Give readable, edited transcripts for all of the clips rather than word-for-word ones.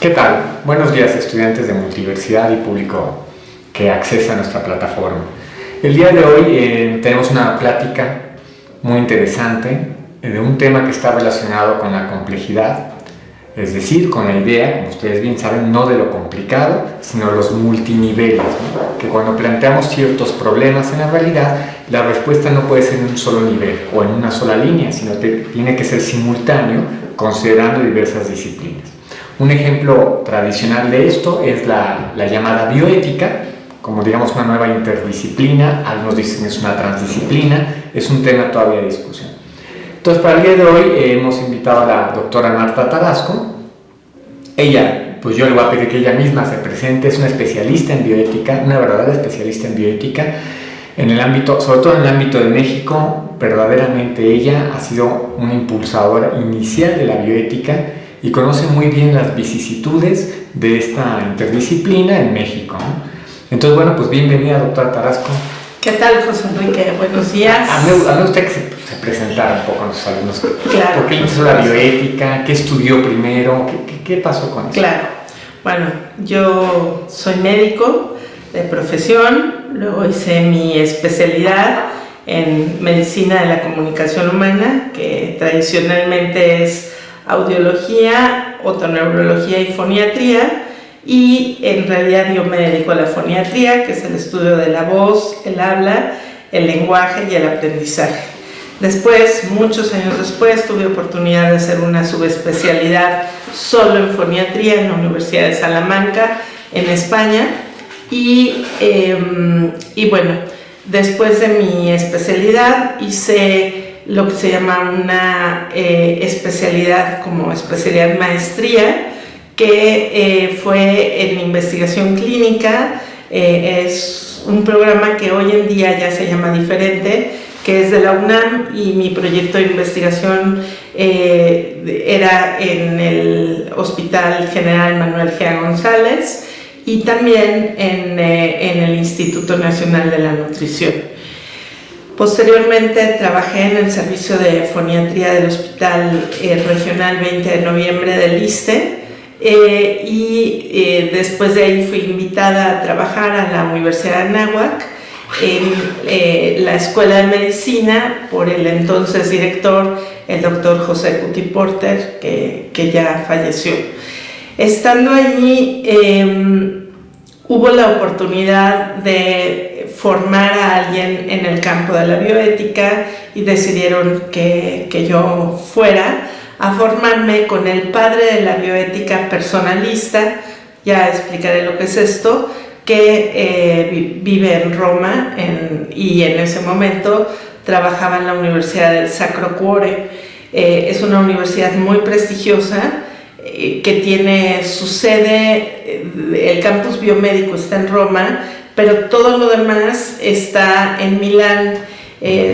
¿Qué tal? Buenos días, estudiantes de multiversidad y público que accesa a nuestra plataforma. El día de hoy tenemos una plática muy interesante de un tema que está relacionado con la complejidad, es decir, con la idea, como ustedes bien saben, no de lo complicado, sino los multiniveles, ¿no? Que cuando planteamos ciertos problemas en la realidad, la respuesta no puede ser en un solo nivel o en una sola línea, sino que tiene que ser simultáneo, considerando diversas disciplinas. Un ejemplo tradicional de esto es la llamada bioética, como digamos una nueva interdisciplina, algunos dicen es una transdisciplina, es un tema todavía de discusión. Entonces, para el día de hoy hemos invitado a la doctora Marta Tarasco. Ella, pues yo le voy a pedir que ella misma se presente, es una especialista en bioética, una verdadera especialista en bioética, en el ámbito, sobre todo en el ámbito de México. Verdaderamente ella ha sido una impulsadora inicial de la bioética y conoce muy bien las vicisitudes de esta interdisciplina en México, ¿no? Entonces, bueno, pues bienvenida, doctora Tarasco. ¿Qué tal, José Enrique? Buenos días. A mí me gustaría que se presentara un poco a nuestros alumnos. Claro. ¿Por qué empezó la bioética? ¿Qué estudió primero? ¿Qué pasó con eso? Claro. Bueno, yo soy médico de profesión, luego hice mi especialidad en medicina de la comunicación humana, que tradicionalmente es audiología, otoneurología y foniatría, y en realidad yo me dedico a la foniatría, que es el estudio de la voz, el habla, el lenguaje y el aprendizaje. Después, muchos años después, tuve oportunidad de hacer una subespecialidad solo en foniatría en la Universidad de Salamanca, en España, y bueno, después de mi especialidad hice lo que se llama una especialidad como especialidad maestría, que fue en investigación clínica. Es un programa que hoy en día ya se llama diferente, que es de la UNAM, y mi proyecto de investigación era en el Hospital General Manuel G. González y también en el Instituto Nacional de la Nutrición. Posteriormente trabajé en el servicio de foniatría del Hospital Regional 20 de Noviembre del ISSSTE, y después de ahí fui invitada a trabajar a la Universidad de Anáhuac en la Escuela de Medicina por el entonces director, el doctor José Cuti Porter, que ya falleció. Estando allí hubo la oportunidad de formar a alguien en el campo de la bioética y decidieron que yo fuera a formarme con el padre de la bioética personalista. Ya explicaré lo que es esto, que vive en Roma y en ese momento trabajaba en la Universidad del Sacro Cuore. Es una universidad muy prestigiosa que tiene su sede, el campus biomédico está en Roma, pero todo lo demás está en Milán.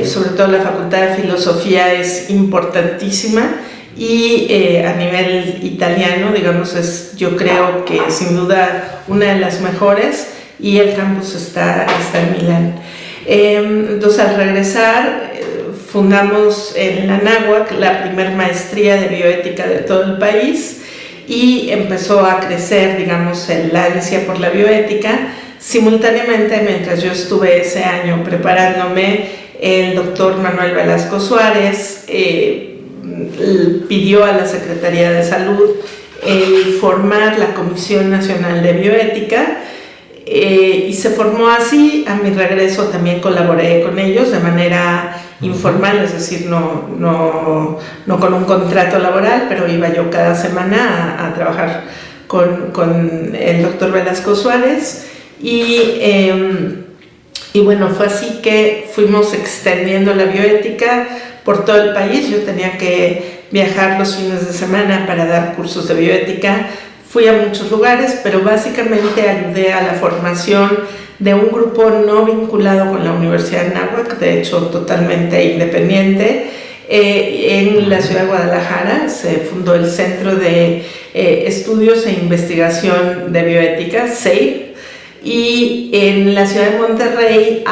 Sobre todo la Facultad de Filosofía es importantísima, y a nivel italiano, digamos, yo creo que sin duda una de las mejores, y el campus está en Milán. Entonces, al regresar, fundamos en la Anáhuac la primer maestría de bioética de todo el país, y empezó a crecer, digamos, la ansia por la bioética. Simultáneamente, mientras yo estuve ese año preparándome, el doctor Manuel Velasco Suárez pidió a la Secretaría de Salud formar la Comisión Nacional de Bioética, y se formó así. A mi regreso también colaboré con ellos de manera informal, es decir, no con un contrato laboral, pero iba yo cada semana a trabajar con el doctor Velasco Suárez, y bueno, fue así que fuimos extendiendo la bioética por todo el país. Yo tenía que viajar los fines de semana para dar cursos de bioética. Fui a muchos lugares, pero básicamente ayudé a la formación de un grupo no vinculado con la Universidad de Anáhuac, de hecho totalmente independiente. En la ciudad de Guadalajara se fundó el Centro de Estudios e Investigación de Bioética, CEIB, y en la ciudad de Monterrey,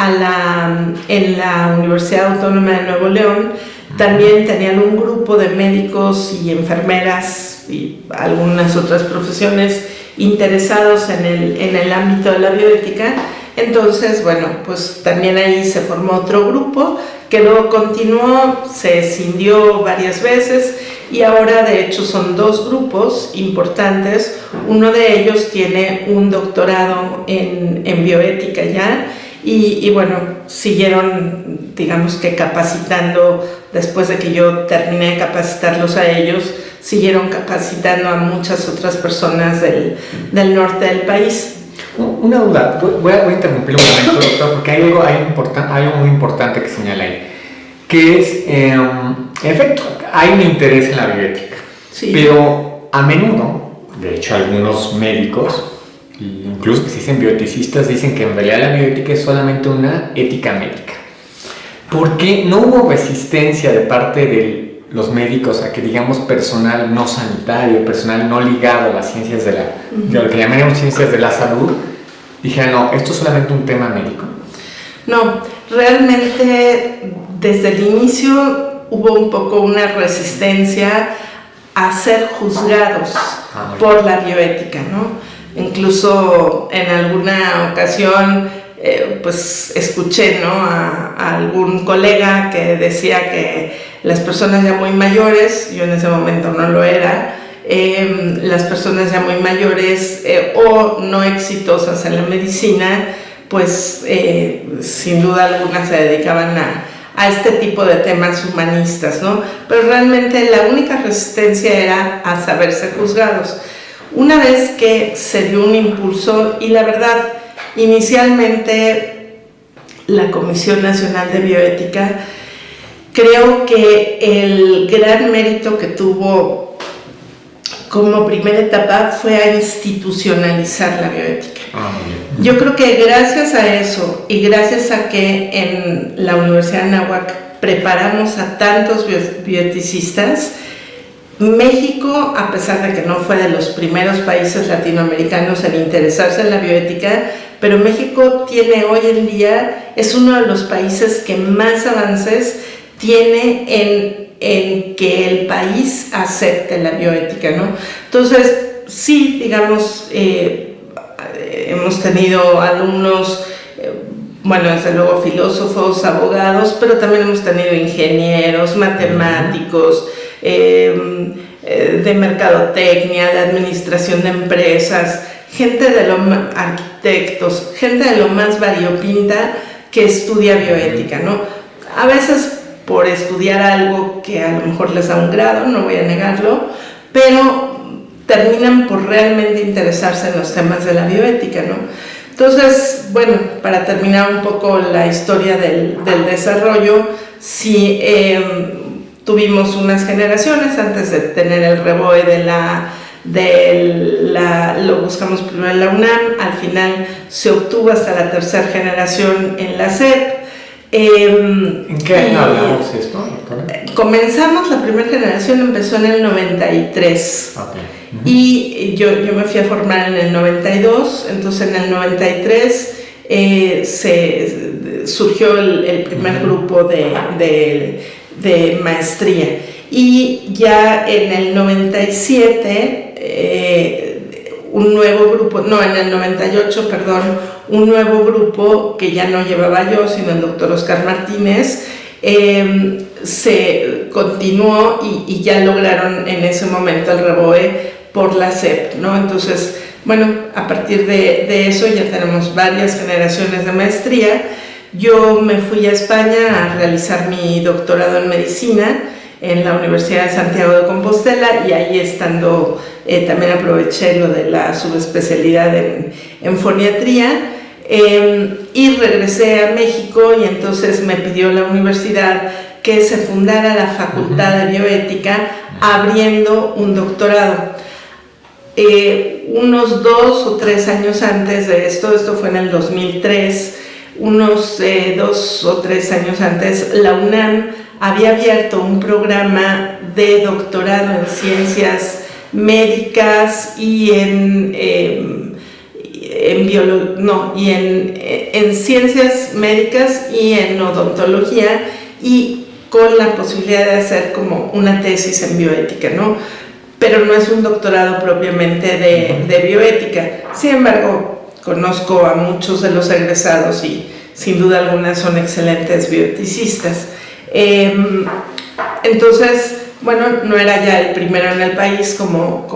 en la Universidad Autónoma de Nuevo León, también tenían un grupo de médicos y enfermeras y algunas otras profesiones interesados en el ámbito de la bioética. Entonces, bueno, pues también ahí se formó otro grupo que luego continuó, se escindió varias veces y ahora de hecho son dos grupos importantes. Uno de ellos tiene un doctorado en bioética ya y bueno, siguieron, digamos que capacitando, después de que yo terminé de capacitarlos a ellos, siguieron capacitando a muchas otras personas del norte del país. Una duda, voy a interrumpir un momento, doctor, porque hay algo muy importante que señala ahí, que es, en efecto, hay un interés en la bioética, sí, pero a menudo, de hecho algunos médicos, incluso que se dicen bioeticistas, dicen que en realidad la bioética es solamente una ética médica, porque no hubo resistencia de parte de los médicos a que, digamos, personal no sanitario, personal no ligado a las ciencias de lo que llamaríamos ciencias de la salud, dijeron, no, esto es solamente un tema médico. No, realmente desde el inicio hubo un poco una resistencia a ser juzgados por la bioética, ¿no? Incluso en alguna ocasión pues escuché, ¿no?, a algún colega que decía que las personas ya muy mayores, yo en ese momento no lo era, las personas ya muy mayores o no exitosas en la medicina, pues sin duda alguna se dedicaban a este tipo de temas humanistas, ¿no? Pero realmente la única resistencia era a saberse juzgados. Una vez que se dio un impulso, y la verdad, inicialmente la Comisión Nacional de Bioética, creo que el gran mérito que tuvo como primera etapa fue a institucionalizar la bioética. Yo creo que gracias a eso y gracias a que en la Universidad de Anáhuac preparamos a tantos bioeticistas, México, a pesar de que no fue de los primeros países latinoamericanos en interesarse en la bioética, pero México tiene hoy en día, es uno de los países que más avances tiene en que el país acepte la bioética, ¿no? Entonces, sí, digamos, hemos tenido alumnos, bueno, desde luego filósofos, abogados, pero también hemos tenido ingenieros, matemáticos, de mercadotecnia, de administración de empresas, gente de arquitectos, gente de lo más variopinta que estudia bioética, ¿no? A veces por estudiar algo que a lo mejor les da un grado, no voy a negarlo, pero terminan por realmente interesarse en los temas de la bioética, ¿no? Entonces, bueno, para terminar un poco la historia del desarrollo, sí, tuvimos unas generaciones antes de tener el REBOE lo buscamos primero en la UNAM, al final se obtuvo hasta la tercera generación en la SEP. ¿En qué año hablamos esto, doctora? Comenzamos, la primera generación empezó en el 93. Okay. Y yo me fui a formar en el 92, entonces en el 93 surgió el primer grupo de maestría. Y ya en el 97, un nuevo grupo, no, en el 98, perdón, un nuevo grupo que ya no llevaba yo, sino el doctor Oscar Martínez, se continuó y ya lograron en ese momento el REBOE por la SEP, ¿no? Entonces, bueno, a partir de eso ya tenemos varias generaciones de maestría. Yo me fui a España a realizar mi doctorado en medicina en la Universidad de Santiago de Compostela y ahí estando también aproveché lo de la subespecialidad en foniatría y regresé a México y entonces me pidió la universidad que se fundara la Facultad de Bioética abriendo un doctorado. Unos 2 o 3 años antes de esto fue en el 2003, unos 2 o 3 años antes, la UNAM había abierto un programa de doctorado en ciencias médicas y en ciencias médicas y en odontología, y con la posibilidad de hacer como una tesis en bioética, ¿no? pero no es un doctorado propiamente de bioética. Sin embargo, conozco a muchos de los egresados y sin duda alguna son excelentes bioeticistas. Entonces, bueno, no era ya el primero en el país como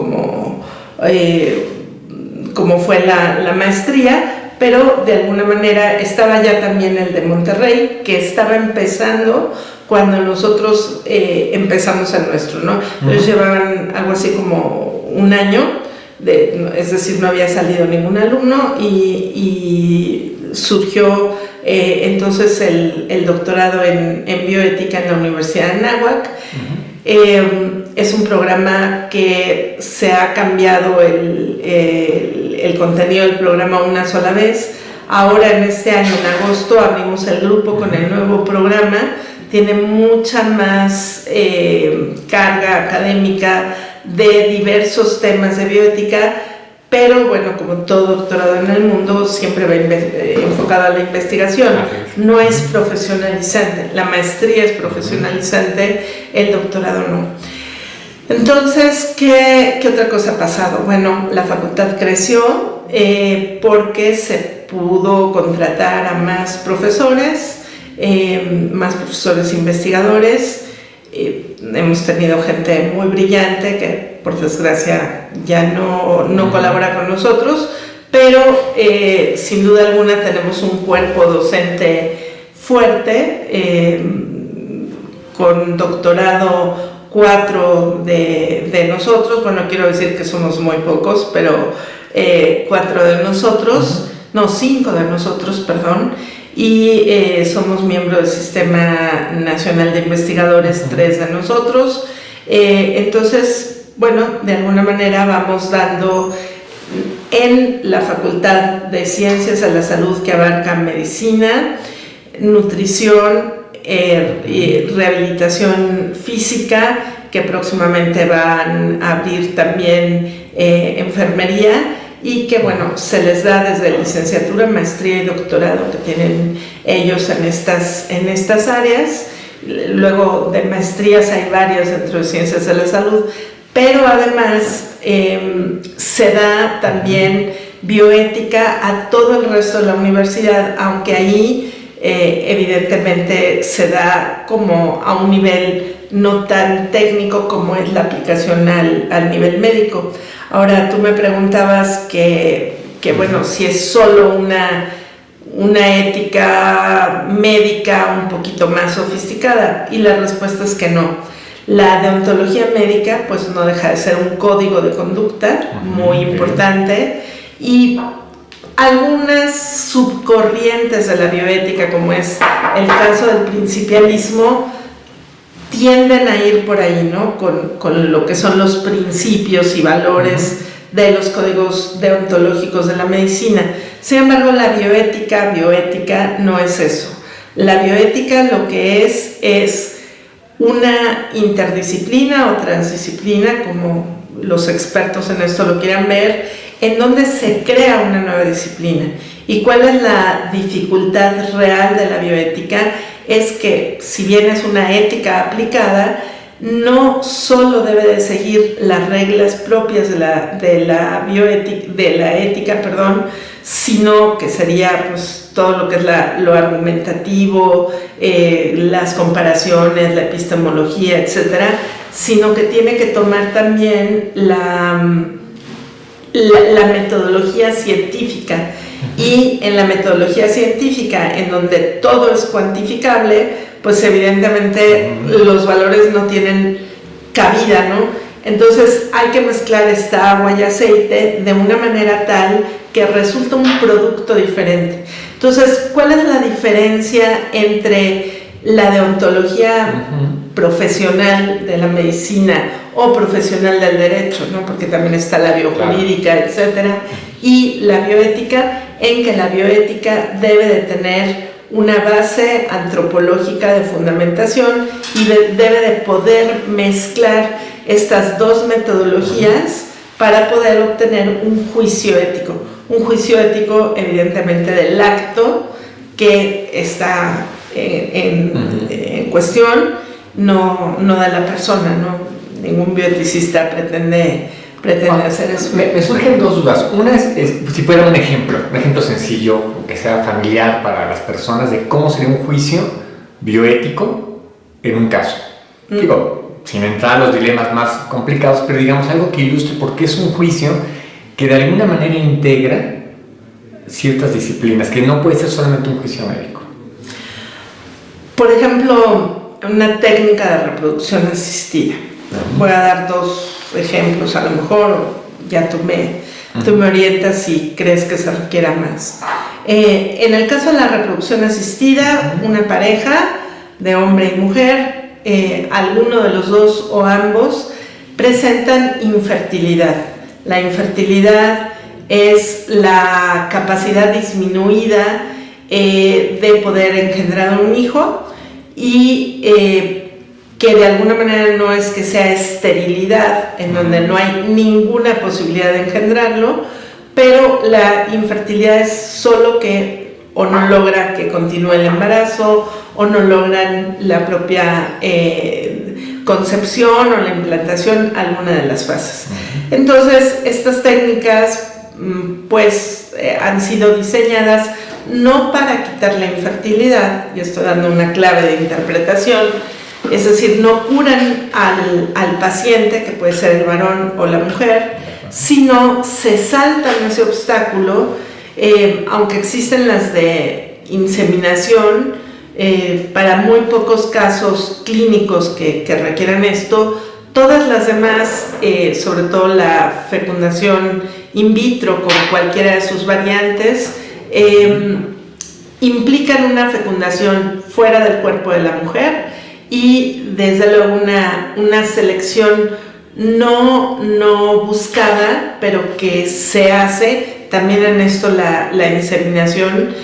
fue la maestría, pero de alguna manera estaba ya también el de Monterrey, que estaba empezando cuando nosotros empezamos el nuestro, ¿no? Entonces llevaban algo así como un año, es decir, no había salido ningún alumno y surgió entonces el doctorado en bioética en la Universidad de Anáhuac. Es un programa que se ha cambiado el contenido del programa una sola vez. Ahora en este año, en agosto, abrimos el grupo con el nuevo programa. Tiene mucha más carga académica de diversos temas de bioética, pero bueno, como todo doctorado en el mundo, siempre va enfocado a la investigación. No es profesionalizante. La maestría es profesionalizante, el doctorado no. Entonces, ¿qué otra cosa ha pasado? Bueno, la facultad creció porque se pudo contratar a más profesores investigadores. Hemos tenido gente muy brillante que por desgracia ya no colabora con nosotros, pero sin duda alguna tenemos un cuerpo docente fuerte, con doctorado 4 de nosotros. Bueno, quiero decir que somos muy pocos, pero 4 de nosotros, no, 5 de nosotros, perdón, y somos miembros del Sistema Nacional de Investigadores, 3 de nosotros. Entonces, bueno, de alguna manera vamos dando en la Facultad de Ciencias de la Salud, que abarca medicina, nutrición, rehabilitación física, que próximamente van a abrir también enfermería, y que bueno, se les da desde licenciatura, maestría y doctorado que tienen ellos en estas áreas. Luego de maestrías hay varias dentro de ciencias de la salud, pero además se da también bioética a todo el resto de la universidad, aunque ahí evidentemente se da como a un nivel no tan técnico como es la aplicación al nivel médico. Ahora, tú me preguntabas que bueno, si es solo una ética médica un poquito más sofisticada, y la respuesta es que no. La deontología médica pues no deja de ser un código de conducta muy importante, y algunas subcorrientes de la bioética, como es el caso del principialismo, tienden a ir por ahí, ¿no? Con lo que son los principios y valores de los códigos deontológicos de la medicina. Sin embargo, la bioética no es eso. La bioética lo que es una interdisciplina o transdisciplina, como los expertos en esto lo quieran ver, en donde se crea una nueva disciplina. ¿Y cuál es la dificultad real de la bioética? Es que, si bien es una ética aplicada, no solo debe de seguir las reglas propias de la ética, sino que sería pues todo lo que es lo argumentativo, las comparaciones, la epistemología, etcétera, sino que tiene que tomar también la metodología científica. Y en la metodología científica, en donde todo es cuantificable, pues evidentemente los valores no tienen cabida, ¿no? Entonces hay que mezclar esta agua y aceite de una manera tal que resulta un producto diferente. Entonces, ¿cuál es la diferencia entre la deontología profesional de la medicina o profesional del derecho, ¿no? Porque también está la biojurídica, etcétera, y la bioética? En que la bioética debe de tener una base antropológica de fundamentación y debe de poder mezclar estas dos metodologías para poder obtener un juicio ético. Un juicio ético, evidentemente, del acto que está en cuestión, no de la persona, ¿no? ningún bioeticista pretende hacer eso. Me surgen dos dudas. Una es si puede dar un ejemplo sencillo, que sea familiar para las personas, de cómo sería un juicio bioético en un caso. Digo, sin entrar a los dilemas más complicados, pero digamos algo que ilustre por qué es un juicio que de alguna manera integra ciertas disciplinas, que no puede ser solamente un juicio médico. Por ejemplo, una técnica de reproducción asistida. Voy a dar dos ejemplos, a lo mejor ya tú me orientas si crees que se requiera más. En el caso de la reproducción asistida, una pareja de hombre y mujer, alguno de los dos o ambos presentan infertilidad. La infertilidad es la capacidad disminuida de poder engendrar un hijo y que de alguna manera no es que sea esterilidad, en donde no hay ninguna posibilidad de engendrarlo, pero la infertilidad es solo que o no logra que continúe el embarazo o no logran la propia concepción o la implantación, alguna de las fases. Entonces, estas técnicas pues han sido diseñadas no para quitar la infertilidad, y estoy dando una clave de interpretación, es decir, no curan al paciente, que puede ser el varón o la mujer, sino se saltan ese obstáculo, aunque existen las de inseminación, para muy pocos casos clínicos que requieran esto. Todas las demás, sobre todo la fecundación in vitro con cualquiera de sus variantes, implican una fecundación fuera del cuerpo de la mujer y desde luego una selección no buscada, pero que se hace también en esto la inseminación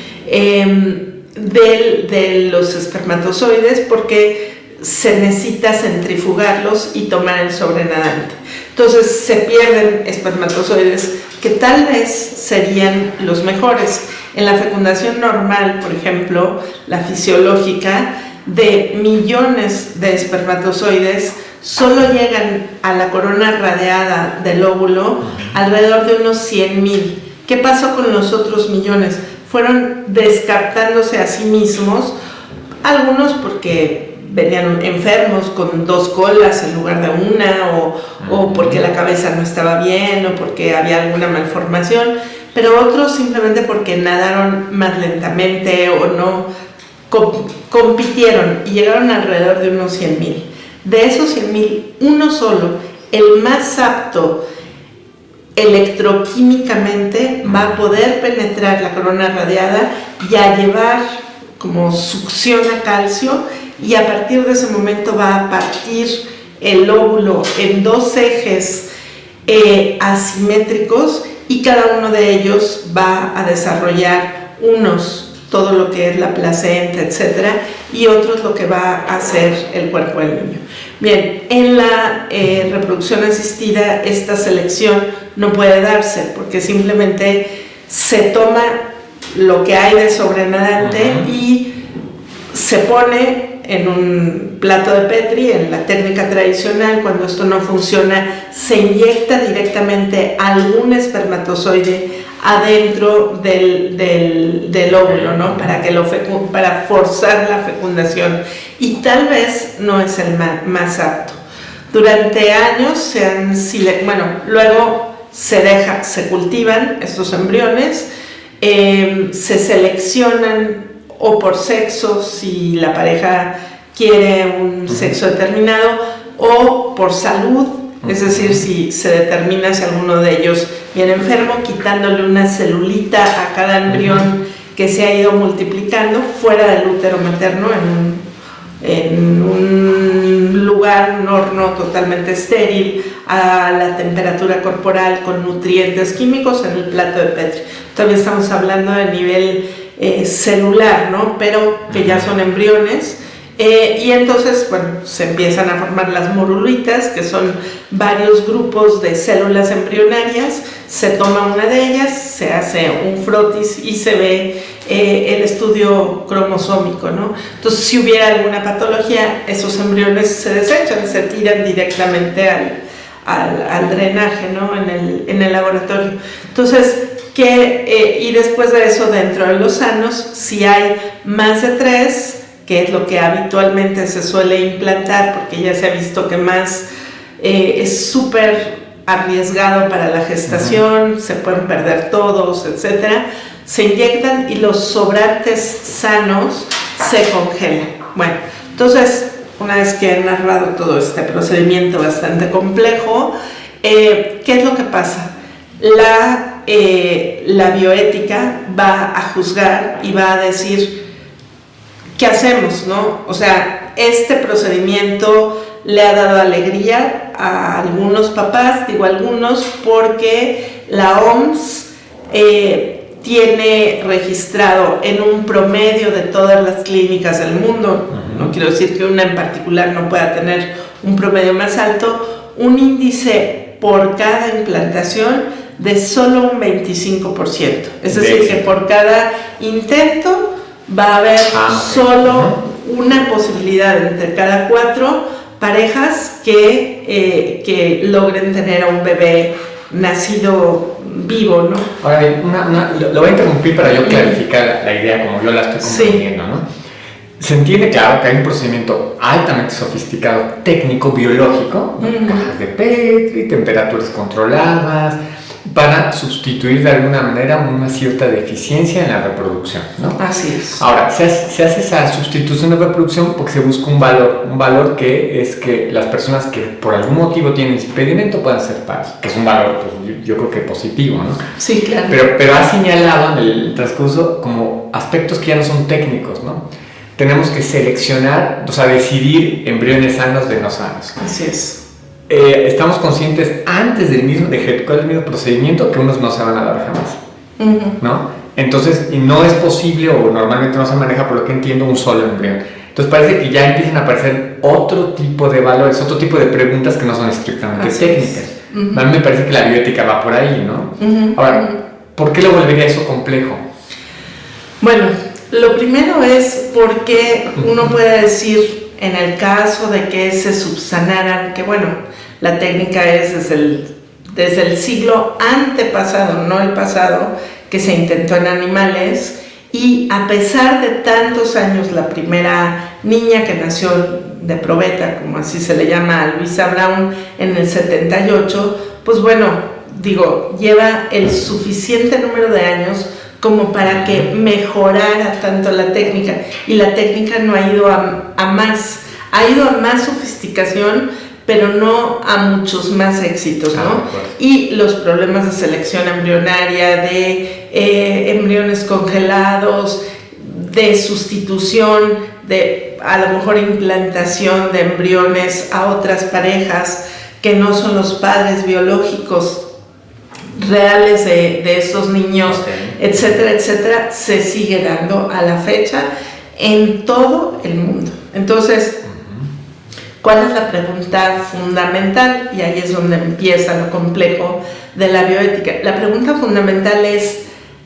de los espermatozoides, porque se necesita centrifugarlos y tomar el sobrenadante. Entonces se pierden espermatozoides que tal vez serían los mejores. En la fecundación normal, por ejemplo, la fisiológica, de millones de espermatozoides, solo llegan a la corona radiada del óvulo alrededor de unos 100,000. ¿Qué pasó con los otros millones? Fueron descartándose a sí mismos, algunos porque venían enfermos con 2 colas en lugar de una, o porque la cabeza no estaba bien, o porque había alguna malformación, pero otros simplemente porque nadaron más lentamente o no compitieron y llegaron alrededor de unos 100,000. De esos 100,000, uno solo, el más apto electroquímicamente, va a poder penetrar la corona radiada y a llevar como succión a calcio, y a partir de ese momento va a partir el óvulo en 2 ejes asimétricos, y cada uno de ellos va a desarrollar todo lo que es la placenta, etcétera, y otros lo que va a hacer el cuerpo del niño. Bien, en la reproducción asistida esta selección no puede darse, porque simplemente se toma lo que hay de sobrenadante y se pone en un plato de Petri. En la técnica tradicional, cuando esto no funciona, se inyecta directamente algún espermatozoide adentro del óvulo, ¿no? Para forzar la fecundación, y tal vez no es el más apto. Durante años luego se cultivan estos embriones, se seleccionan o por sexo, si la pareja quiere un sexo determinado, o por salud, es decir, si se determina si alguno de ellos viene enfermo, quitándole una celulita a cada embrión que se ha ido multiplicando fuera del útero materno, en un lugar, un horno totalmente estéril, a la temperatura corporal, con nutrientes químicos, en el plato de Petri. Todavía estamos hablando de nivel celular, ¿no? Pero que ya son embriones. Y entonces, bueno, se empiezan a formar las morulitas, que son varios grupos de células embrionarias. Se toma una de ellas, se hace un frotis y se ve el estudio cromosómico, ¿no? Entonces, si hubiera alguna patología, esos embriones se desechan, se tiran directamente al drenaje, ¿no? En el laboratorio. Entonces, y después de eso, dentro de los sanos, si hay más de 3, que es lo que habitualmente se suele implantar, porque ya se ha visto que más es súper arriesgado para la gestación, se pueden perder todos, etcétera, se inyectan y los sobrantes sanos se congelan. Bueno, entonces, una vez que he narrado todo este procedimiento bastante complejo, ¿qué es lo que pasa? La bioética va a juzgar y va a decir ¿qué hacemos, no? O sea, este procedimiento le ha dado alegría a algunos papás, digo algunos, porque la OMS tiene registrado en un promedio de todas las clínicas del mundo, no quiero decir que una en particular no pueda tener un promedio más alto, un índice por cada implantación de solo un 25%. Es decir, que por cada intento va a haber solo una posibilidad entre cada 4 parejas que logren tener a un bebé nacido vivo, ¿no? Ahora bien, lo voy a interrumpir para yo clarificar la idea como yo la estoy comprendiendo, ¿no? Se entiende, claro, que hay un procedimiento altamente sofisticado, técnico, biológico, ¿no? Cajas de Petri, temperaturas controladas, para sustituir de alguna manera una cierta deficiencia en la reproducción, ¿no? Así es. Ahora, se hace esa sustitución de reproducción porque se busca un valor que es que las personas que por algún motivo tienen impedimento puedan ser padres, que es un valor, pues, yo creo que positivo, ¿no? Sí, claro. Pero ha señalado en el transcurso como aspectos que ya no son técnicos, ¿no? Tenemos que seleccionar, o sea, decidir embriones sanos de no sanos. Así es. Estamos conscientes antes de ejecutar el mismo procedimiento que unos no se van a dar jamás, ¿no? Entonces, y no es posible o normalmente no se maneja, por lo que entiendo, un solo embrión. Entonces parece que ya empiezan a aparecer otro tipo de valores, otro tipo de preguntas que no son estrictamente técnicas. A mí me parece que la bioética va por ahí, ¿no? Ahora, ¿por qué lo volvería eso complejo? Bueno, lo primero es porque uno puede decir, en el caso de que se subsanaran, que bueno, la técnica es desde el siglo antepasado, no el pasado, que se intentó en animales, y a pesar de tantos años, la primera niña que nació de probeta, como así se le llama a Luisa Brown, en el 78, pues bueno, digo, lleva el suficiente número de años como para que mejorara tanto la técnica, y la técnica no ha ido a más, ha ido a más sofisticación, pero no a muchos más éxitos, ¿no? Y los problemas de selección embrionaria, de embriones congelados, de sustitución, de a lo mejor implantación de embriones a otras parejas que no son los padres biológicos reales de estos niños, etcétera, etcétera, se sigue dando a la fecha en todo el mundo. Entonces, ¿cuál es la pregunta fundamental? Y ahí es donde empieza lo complejo de la bioética. La pregunta fundamental es,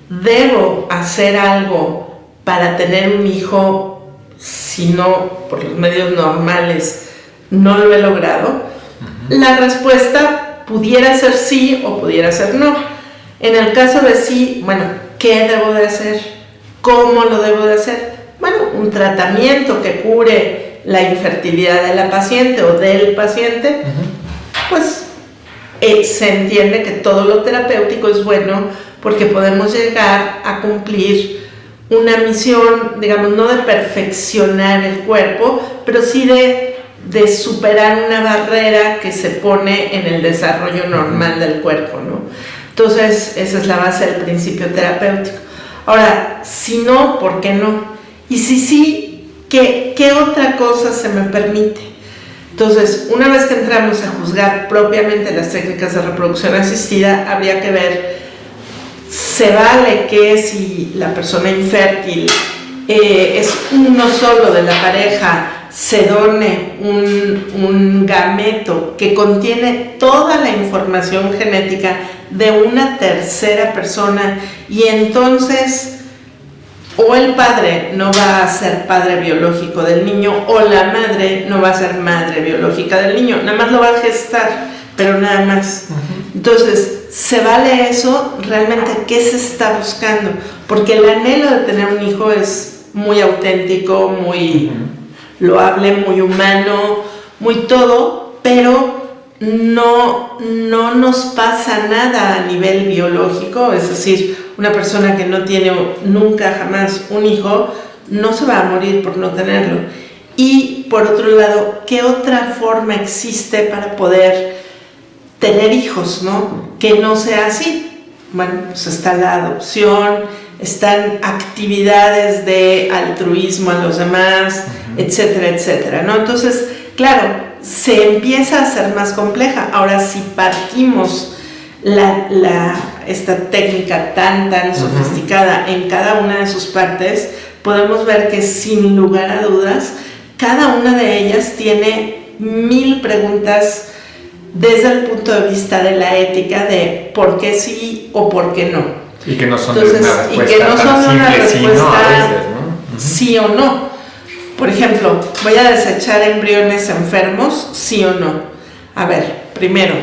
¿debo hacer algo para tener un hijo si no, por los medios normales, no lo he logrado? La respuesta pudiera ser sí o pudiera ser no. En el caso de sí, bueno, ¿qué debo de hacer? ¿Cómo lo debo de hacer? Bueno, un tratamiento que cure la infertilidad de la paciente o del paciente, pues se entiende que todo lo terapéutico es bueno porque podemos llegar a cumplir una misión, digamos, no de perfeccionar el cuerpo, pero sí de superar una barrera que se pone en el desarrollo normal del cuerpo, ¿no? Entonces, esa es la base del principio terapéutico. Ahora, si no, ¿por qué no? Y si sí, ¿qué otra cosa se me permite? Entonces, una vez que entramos a juzgar propiamente las técnicas de reproducción asistida, habría que ver, ¿se vale que si la persona infértil es uno solo de la pareja, se done un gameto que contiene toda la información genética de una tercera persona, y entonces o el padre no va a ser padre biológico del niño o la madre no va a ser madre biológica del niño, nada más lo va a gestar, pero nada más. Entonces, ¿se vale eso? ¿Realmente qué se está buscando? Porque el anhelo de tener un hijo es muy auténtico, muy loable, muy humano, muy todo, pero no nos pasa nada a nivel biológico. Es decir, una persona que no tiene nunca jamás un hijo no se va a morir por no tenerlo. Y por otro lado, ¿qué otra forma existe para poder tener hijos, ¿no? Que no sea así. Bueno, pues está la adopción, están actividades de altruismo a los demás, etcétera, etcétera, ¿no? Entonces, claro, se empieza a hacer más compleja. Ahora, si partimos esta técnica tan sofisticada en cada una de sus partes, podemos ver que sin lugar a dudas, cada una de ellas tiene 1000 preguntas desde el punto de vista de la ética de por qué sí o por qué no. Y que no son Entonces, una respuesta sí o no. Por ejemplo, ¿voy a desechar embriones enfermos? ¿Sí o no? A ver, primero,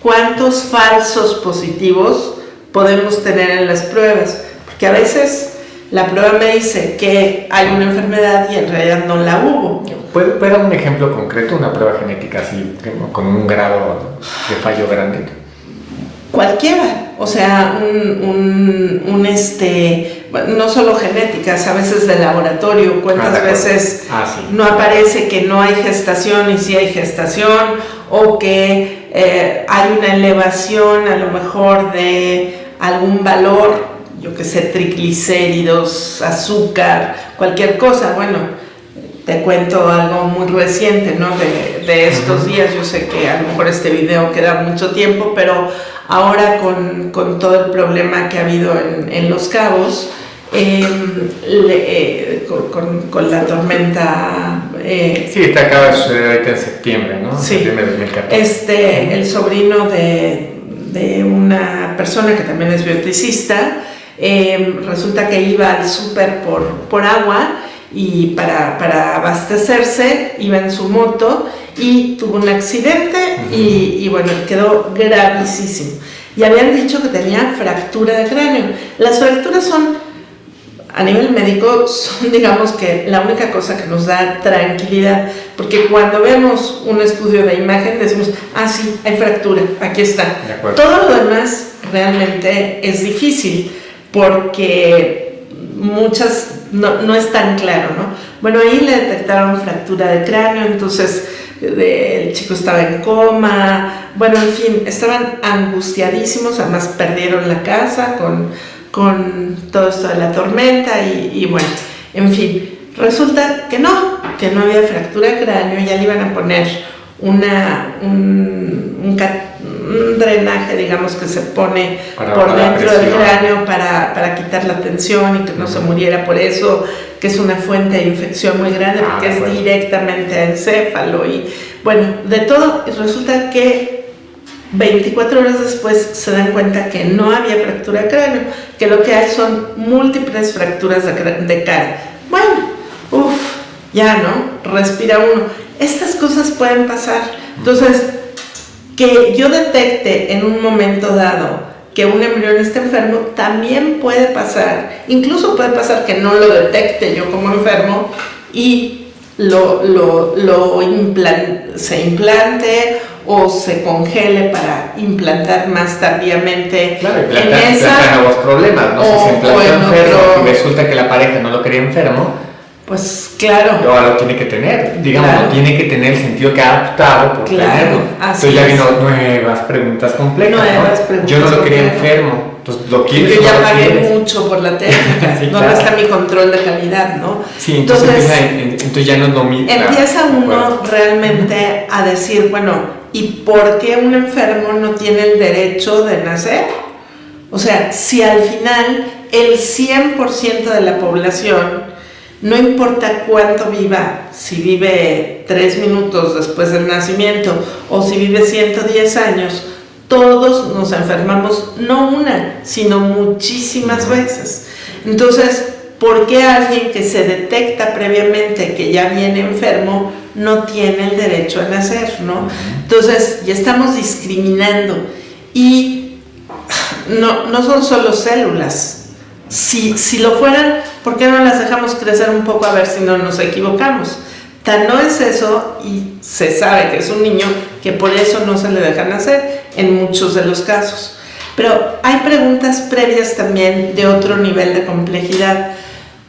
¿cuántos falsos positivos podemos tener en las pruebas? Porque a veces la prueba me dice que hay una enfermedad y en realidad no la hubo. ¿Puede dar un ejemplo concreto, una prueba genética así, con un grado de fallo grande? Cualquiera, o sea, no solo genéticas, a veces de laboratorio, cuántas veces no aparece que no hay gestación y sí hay gestación, o que hay una elevación a lo mejor de algún valor, yo que sé, triglicéridos, azúcar, cualquier cosa. Bueno, te cuento algo muy reciente, ¿no? De estos días. Yo sé que a lo mejor este video queda mucho tiempo, pero ahora con todo el problema que ha habido en Los Cabos, con la tormenta... sí, acaba de suceder ahorita en septiembre, ¿no? Sí. Septiembre de 2014. El sobrino de una persona que también es bioticista, resulta que iba al súper por agua, y para abastecerse iba en su moto y tuvo un accidente y bueno, quedó gravísimo. Y habían dicho que tenía fractura de cráneo. Las fracturas son, a nivel médico, son, digamos, que la única cosa que nos da tranquilidad, porque cuando vemos un estudio de imagen decimos, sí, hay fractura, aquí está. Todo lo demás realmente es difícil, porque muchas no es tan claro, ¿no? Bueno, ahí le detectaron fractura de cráneo, entonces el chico estaba en coma. Bueno, en fin, estaban angustiadísimos, además perdieron la casa con todo esto de la tormenta y bueno, en fin, resulta que no había fractura de cráneo. Ya le iban a poner un drenaje, digamos, que se pone por dentro del cráneo para quitar la tensión y que no se muriera por eso, que es una fuente de infección muy grande, porque es directamente a encéfalo y bueno, de todo. Y resulta que 24 horas después se dan cuenta que no había fractura de cráneo, que lo que hay son múltiples fracturas de cara. Bueno, ya, ¿no? Respira uno. Estas cosas pueden pasar. Entonces, que yo detecte en un momento dado que un embrión está enfermo, también puede pasar. Incluso puede pasar que no lo detecte yo como enfermo y se implante o se congele para implantar más tardíamente. Claro, implantar nuevos problemas, ¿no? Si se implantó enfermo y resulta que la pareja no lo quería enfermo, pues claro. Ahora lo tiene que tener, digamos, claro. No tiene que tener el sentido que ha optado por tenerlo. Entonces ya vino nuevas preguntas complejas, ¿no? Yo no lo quería enfermo, entonces lo quiero. Yo ya pagué mucho por la técnica, sí, ¿dónde está mi control de calidad, no? Sí, entonces ya no es lo mismo. Empieza uno realmente a decir, bueno, ¿y por qué un enfermo no tiene el derecho de nacer? O sea, si al final el 100% de la población no importa cuánto viva, si vive 3 minutos después del nacimiento o si vive 110 años, todos nos enfermamos, no una, sino muchísimas veces. Entonces, ¿por qué alguien que se detecta previamente que ya viene enfermo no tiene el derecho a nacer, ¿no? Entonces, ya estamos discriminando. Y no son solo células. Si lo fueran, ¿por qué no las dejamos crecer un poco a ver si no nos equivocamos? Tan no es eso, y se sabe que es un niño, que por eso no se le deja nacer en muchos de los casos. Pero hay preguntas previas también de otro nivel de complejidad.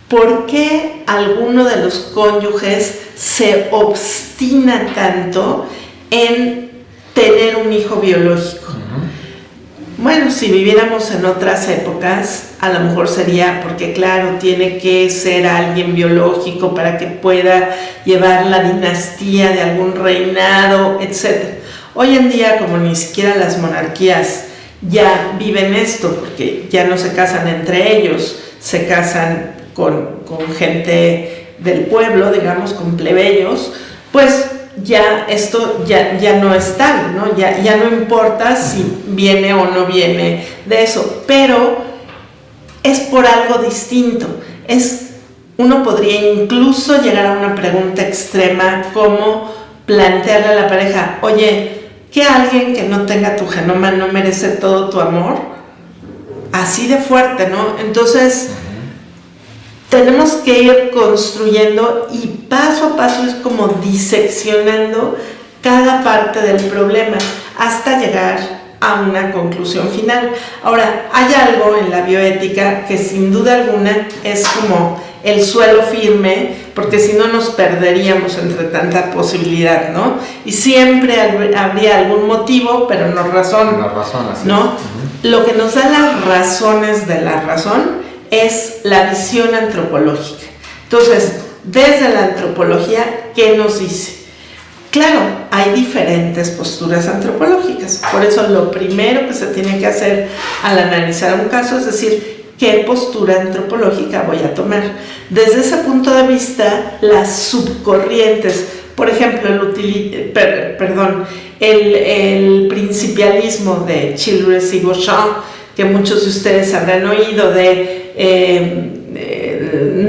¿Por qué alguno de los cónyuges se obstina tanto en tener un hijo biológico? Bueno, si viviéramos en otras épocas, a lo mejor sería porque, claro, tiene que ser alguien biológico para que pueda llevar la dinastía de algún reinado, etc. Hoy en día, como ni siquiera las monarquías ya viven esto, porque ya no se casan entre ellos, se casan con gente del pueblo, digamos, con plebeyos, pues ya esto ya no es tal, ¿no? Ya no importa si viene o no viene de eso, pero es por algo distinto. Uno podría incluso llegar a una pregunta extrema como plantearle a la pareja, oye, ¿que alguien que no tenga tu genoma no merece todo tu amor? Así de fuerte, ¿no? Entonces, tenemos que ir construyendo y paso a paso es como diseccionando cada parte del problema hasta llegar a una conclusión final. Ahora, hay algo en la bioética que sin duda alguna es como el suelo firme, porque si no nos perderíamos entre tanta posibilidad, ¿no? Y siempre habría algún motivo, pero no razón. No razón, así ¿no? Lo que nos da las razones de la razón es la visión antropológica. Entonces, desde la antropología, ¿qué nos dice? Claro, hay diferentes posturas antropológicas, por eso lo primero que se tiene que hacer al analizar un caso es decir, ¿qué postura antropológica voy a tomar? Desde ese punto de vista, las subcorrientes, por ejemplo, el principialismo de Childress y Beauchamp, que muchos de ustedes habrán oído de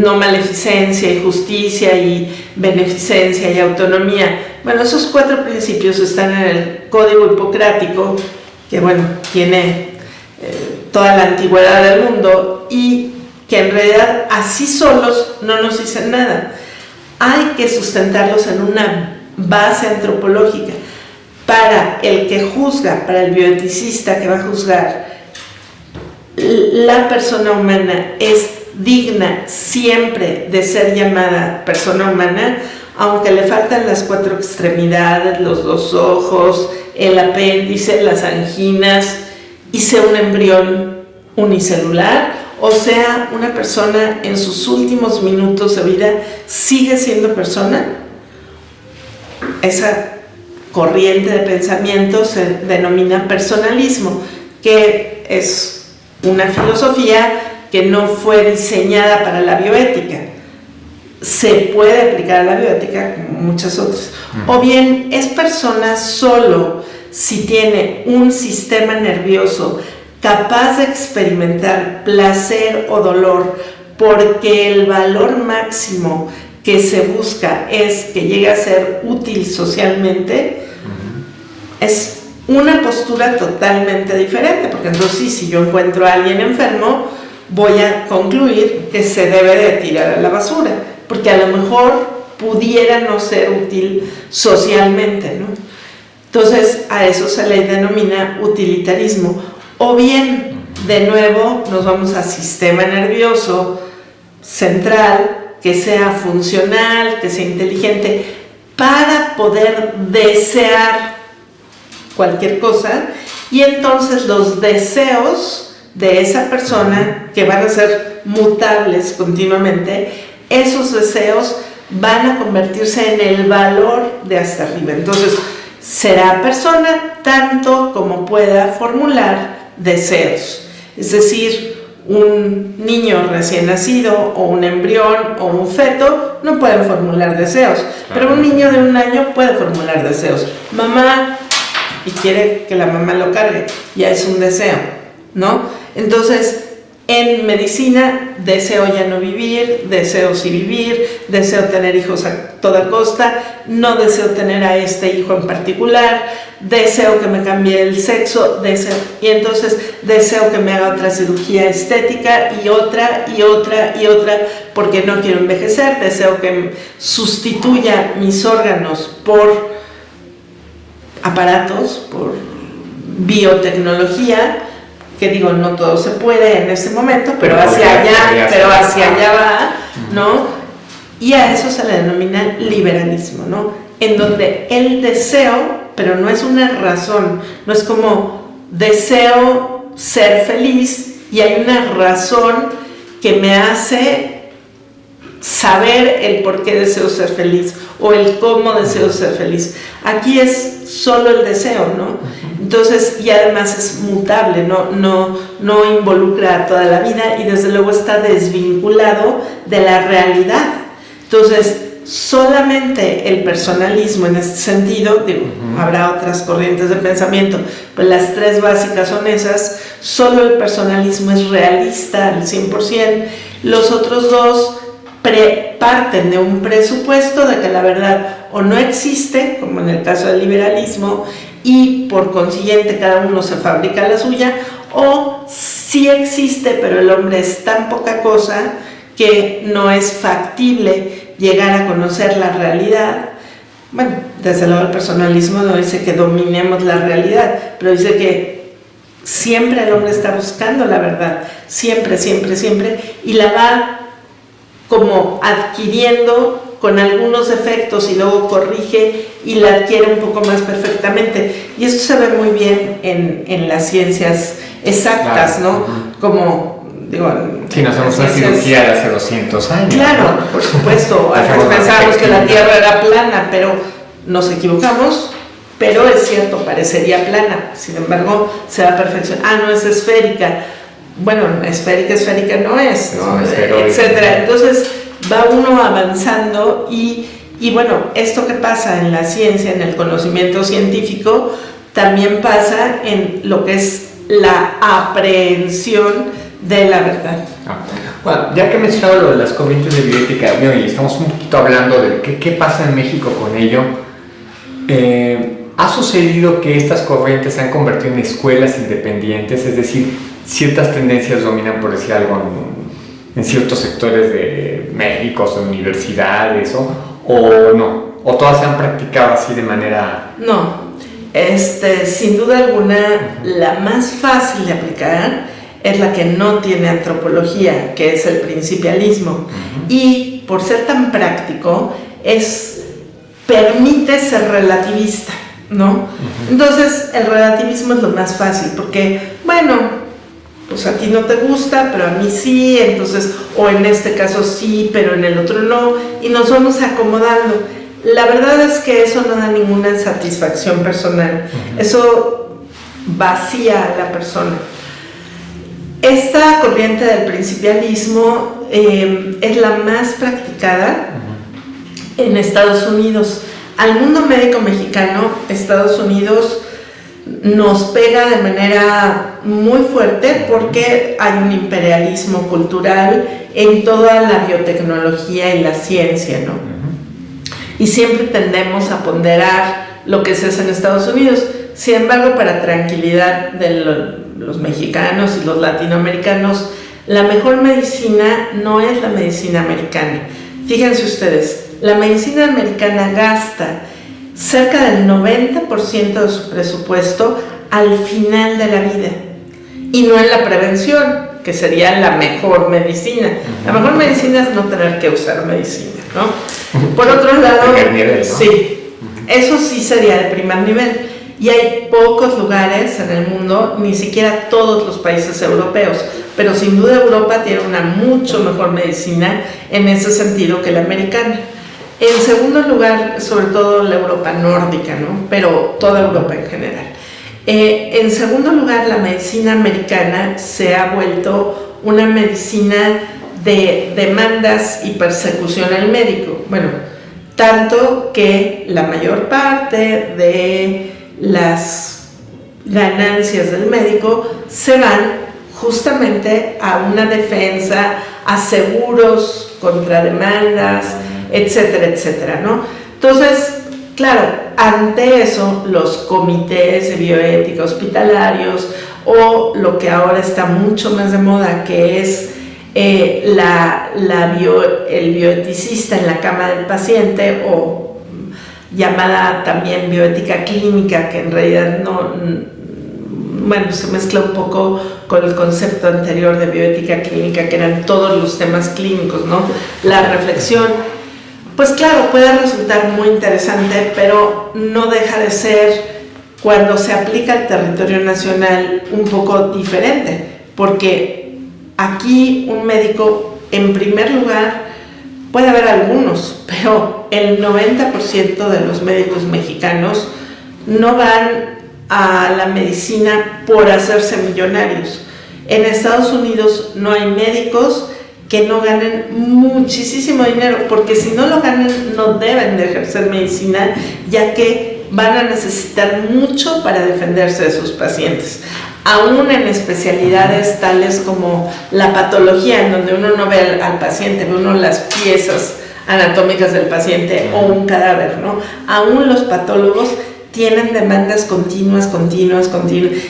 no maleficencia y justicia y beneficencia y autonomía. Bueno, esos 4 principios están en el Código Hipocrático, que bueno, tiene toda la antigüedad del mundo y que en realidad así solos no nos dicen nada. Hay que sustentarlos en una base antropológica. Para el que juzga, para el bioeticista que va a juzgar, la persona humana es digna siempre de ser llamada persona humana, aunque le faltan las 4 extremidades, los 2 ojos, el apéndice, las anginas, y sea un embrión unicelular, o sea, una persona en sus últimos minutos de vida sigue siendo persona. Esa corriente de pensamiento se denomina personalismo, que es una filosofía que no fue diseñada para la bioética. Se puede aplicar a la bioética como muchas otras. O bien es persona solo si tiene un sistema nervioso capaz de experimentar placer o dolor, porque el valor máximo que se busca es que llegue a ser útil socialmente. Es una postura totalmente diferente, porque entonces sí, si yo encuentro a alguien enfermo, voy a concluir que se debe de tirar a la basura, porque a lo mejor pudiera no ser útil socialmente, ¿no? Entonces a eso se le denomina utilitarismo. O bien, de nuevo, nos vamos a sistema nervioso central, que sea funcional, que sea inteligente, para poder desear cualquier cosa, y entonces los deseos de esa persona, que van a ser mutables continuamente, esos deseos van a convertirse en el valor de hasta arriba. Entonces será persona tanto como pueda formular deseos. Es decir, un niño recién nacido o un embrión o un feto no pueden formular deseos, pero un niño de 1 año puede formular deseos. Mamá, y quiere que la mamá lo cargue, ya es un deseo, ¿no? Entonces, en medicina, deseo ya no vivir, deseo sí vivir, deseo tener hijos a toda costa, no deseo tener a este hijo en particular, deseo que me cambie el sexo, deseo, y entonces deseo que me haga otra cirugía estética y otra, y otra, y otra, porque no quiero envejecer, deseo que sustituya mis órganos por aparatos, por biotecnología, que digo, no todo se puede en este momento, pero hacia allá va, ¿no? Y a eso se le denomina liberalismo, ¿no? En donde el deseo, pero no es una razón, no es como deseo ser feliz y hay una razón que me hace saber el por qué deseo ser feliz o el cómo deseo ser feliz. Aquí es solo el deseo, ¿no? Entonces, y además es mutable, no involucra a toda la vida y desde luego está desvinculado de la realidad. Entonces, solamente el personalismo en este sentido, digo, habrá otras corrientes de pensamiento, pero las 3 básicas son esas. Solo el personalismo es realista al 100%, los otros 2 parten de un presupuesto de que la verdad o no existe, como en el caso del liberalismo, y por consiguiente cada uno se fabrica la suya, o sí existe, pero el hombre es tan poca cosa que no es factible llegar a conocer la realidad. Bueno, desde luego el personalismo no dice que dominemos la realidad, pero dice que siempre el hombre está buscando la verdad, siempre, siempre, siempre, y la va como adquiriendo con algunos defectos y luego corrige y la adquiere un poco más perfectamente. Y esto se ve muy bien en las ciencias exactas, ¿no? Como, digo... Sí, no hacemos una cirugía de hace 200 años. Claro, ¿no? Por supuesto. Antes pensábamos que la Tierra era plana, pero nos equivocamos. Pero es cierto, parecería plana. Sin embargo, se va a perfeccionar. Ah, no, es esférica. Bueno, esférica no es, ¿no? Etcétera. Entonces va uno avanzando y bueno, esto que pasa en la ciencia, en el conocimiento científico, también pasa en lo que es la aprehensión de la verdad. Bueno, ya que he mencionado lo de las corrientes de bioética, y estamos un poquito hablando de qué pasa en México con ello, ha sucedido que estas corrientes se han convertido en escuelas independientes, es decir, ciertas tendencias dominan, por decir algo, en ciertos sectores de México, de universidades, o no, o todas se han practicado así de manera... No, sin duda alguna, la más fácil de aplicar es la que no tiene antropología, que es el principialismo, y por ser tan práctico, permite ser relativista, ¿no? Entonces, el relativismo es lo más fácil, porque, bueno, pues a ti no te gusta, pero a mí sí, entonces, o en este caso sí, pero en el otro no, y nos vamos acomodando. La verdad es que eso no da ninguna satisfacción personal, eso vacía a la persona. Esta corriente del principialismo es la más practicada en Estados Unidos. Al mundo médico mexicano, Estados Unidos nos pega de manera muy fuerte porque hay un imperialismo cultural en toda la biotecnología y la ciencia, ¿no? Y siempre tendemos a ponderar lo que se hace en Estados Unidos. Sin embargo, para tranquilidad de los mexicanos y los latinoamericanos, la mejor medicina no es la medicina americana. Fíjense ustedes, la medicina americana gasta cerca del 90% de su presupuesto al final de la vida y no en la prevención, que sería la mejor medicina. La mejor medicina es no tener que usar medicina, ¿no? Por otro lado, sí, eso sí sería de primer nivel. Y hay pocos lugares en el mundo, ni siquiera todos los países europeos, pero sin duda Europa tiene una mucho mejor medicina en ese sentido que la americana. En segundo lugar, sobre todo la Europa nórdica, ¿no? Pero toda Europa en general. En segundo lugar, la medicina americana se ha vuelto una medicina de demandas y persecución al médico. Bueno, tanto que la mayor parte de las ganancias del médico se van justamente a una defensa, a seguros contra demandas, etcétera, etcétera, ¿no? Entonces, claro, ante eso, los comités de bioética hospitalarios o lo que ahora está mucho más de moda, que es el bioeticista en la cama del paciente, o llamada también bioética clínica, que en realidad se mezcla un poco con el concepto anterior de bioética clínica, que eran todos los temas clínicos, ¿no? La reflexión, pues claro, puede resultar muy interesante, pero no deja de ser, cuando se aplica al territorio nacional, un poco diferente, porque aquí un médico, en primer lugar, puede haber algunos, pero el 90% de los médicos mexicanos no van a la medicina por hacerse millonarios. En Estados Unidos no hay médicos que no ganen muchísimo dinero, porque si no lo ganan no deben de ejercer medicina, ya que van a necesitar mucho para defenderse de sus pacientes, aún en especialidades tales como la patología, en donde uno no ve al paciente, ve uno las piezas anatómicas del paciente o un cadáver, ¿no? Aún los patólogos tienen demandas continuas.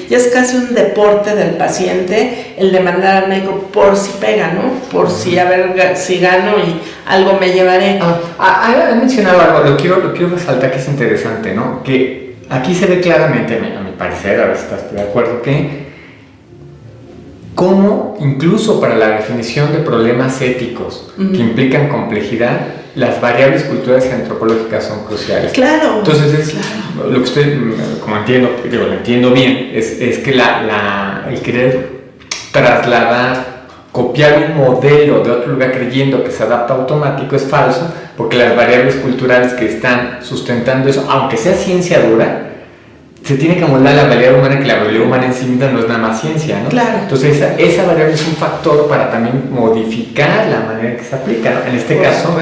Ya es casi un deporte del paciente el demandar al médico por si pega, ¿no? Por si, a ver, si gano y algo me llevaré. Ha mencionado algo, lo quiero resaltar, que es interesante, ¿no? Que aquí se ve claramente, a mi parecer, a ver si estás de acuerdo, que cómo incluso para la definición de problemas éticos que implican complejidad, las variables culturales y antropológicas son cruciales. Claro. Entonces, lo que usted, como entiendo, lo entiendo bien, es que el querer trasladar, copiar un modelo de otro lugar creyendo que se adapta automático es falso, porque las variables culturales que están sustentando eso, aunque sea ciencia dura, se tiene que amoldar la realidad humana, que la realidad humana en sí misma no es nada más ciencia, ¿no? Claro. Entonces esa variable es un factor para también modificar la manera en que se aplica, ¿no? En este caso,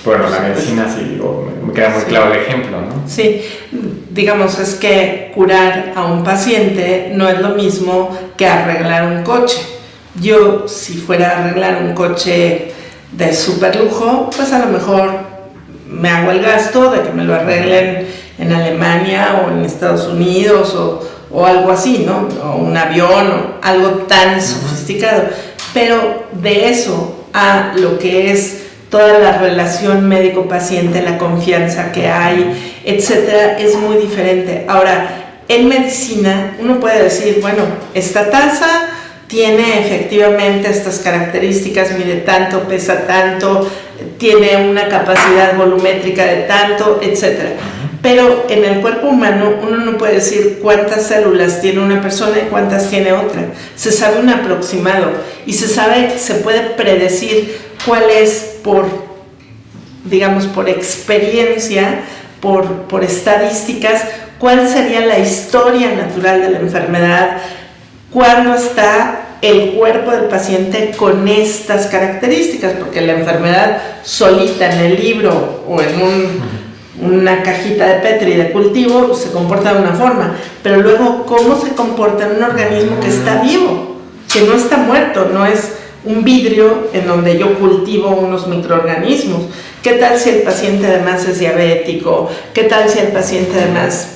bueno, la medicina, sí, digo, me queda muy claro el ejemplo, ¿no? Sí, digamos, es que curar a un paciente no es lo mismo que arreglar un coche. Yo, si fuera a arreglar un coche de súper lujo, pues a lo mejor me hago el gasto de que me lo arreglen en Alemania o en Estados Unidos o algo así, ¿no? O un avión o algo tan sofisticado. Pero de eso a lo que es toda la relación médico-paciente, la confianza que hay, etcétera, es muy diferente. Ahora, en medicina uno puede decir, bueno, esta taza tiene efectivamente estas características, mide tanto, pesa tanto, tiene una capacidad volumétrica de tanto, etcétera. Pero en el cuerpo humano uno no puede decir cuántas células tiene una persona y cuántas tiene otra. Se sabe un aproximado y se puede predecir cuál es por experiencia, por estadísticas, cuál sería la historia natural de la enfermedad, cuándo está el cuerpo del paciente con estas características, porque la enfermedad solita en el libro o en una cajita de Petri de cultivo se comporta de una forma, pero luego cómo se comporta en un organismo que está vivo, que no está muerto, no es un vidrio en donde yo cultivo unos microorganismos. ¿Qué tal si el paciente además es diabético? ¿Qué tal si el paciente además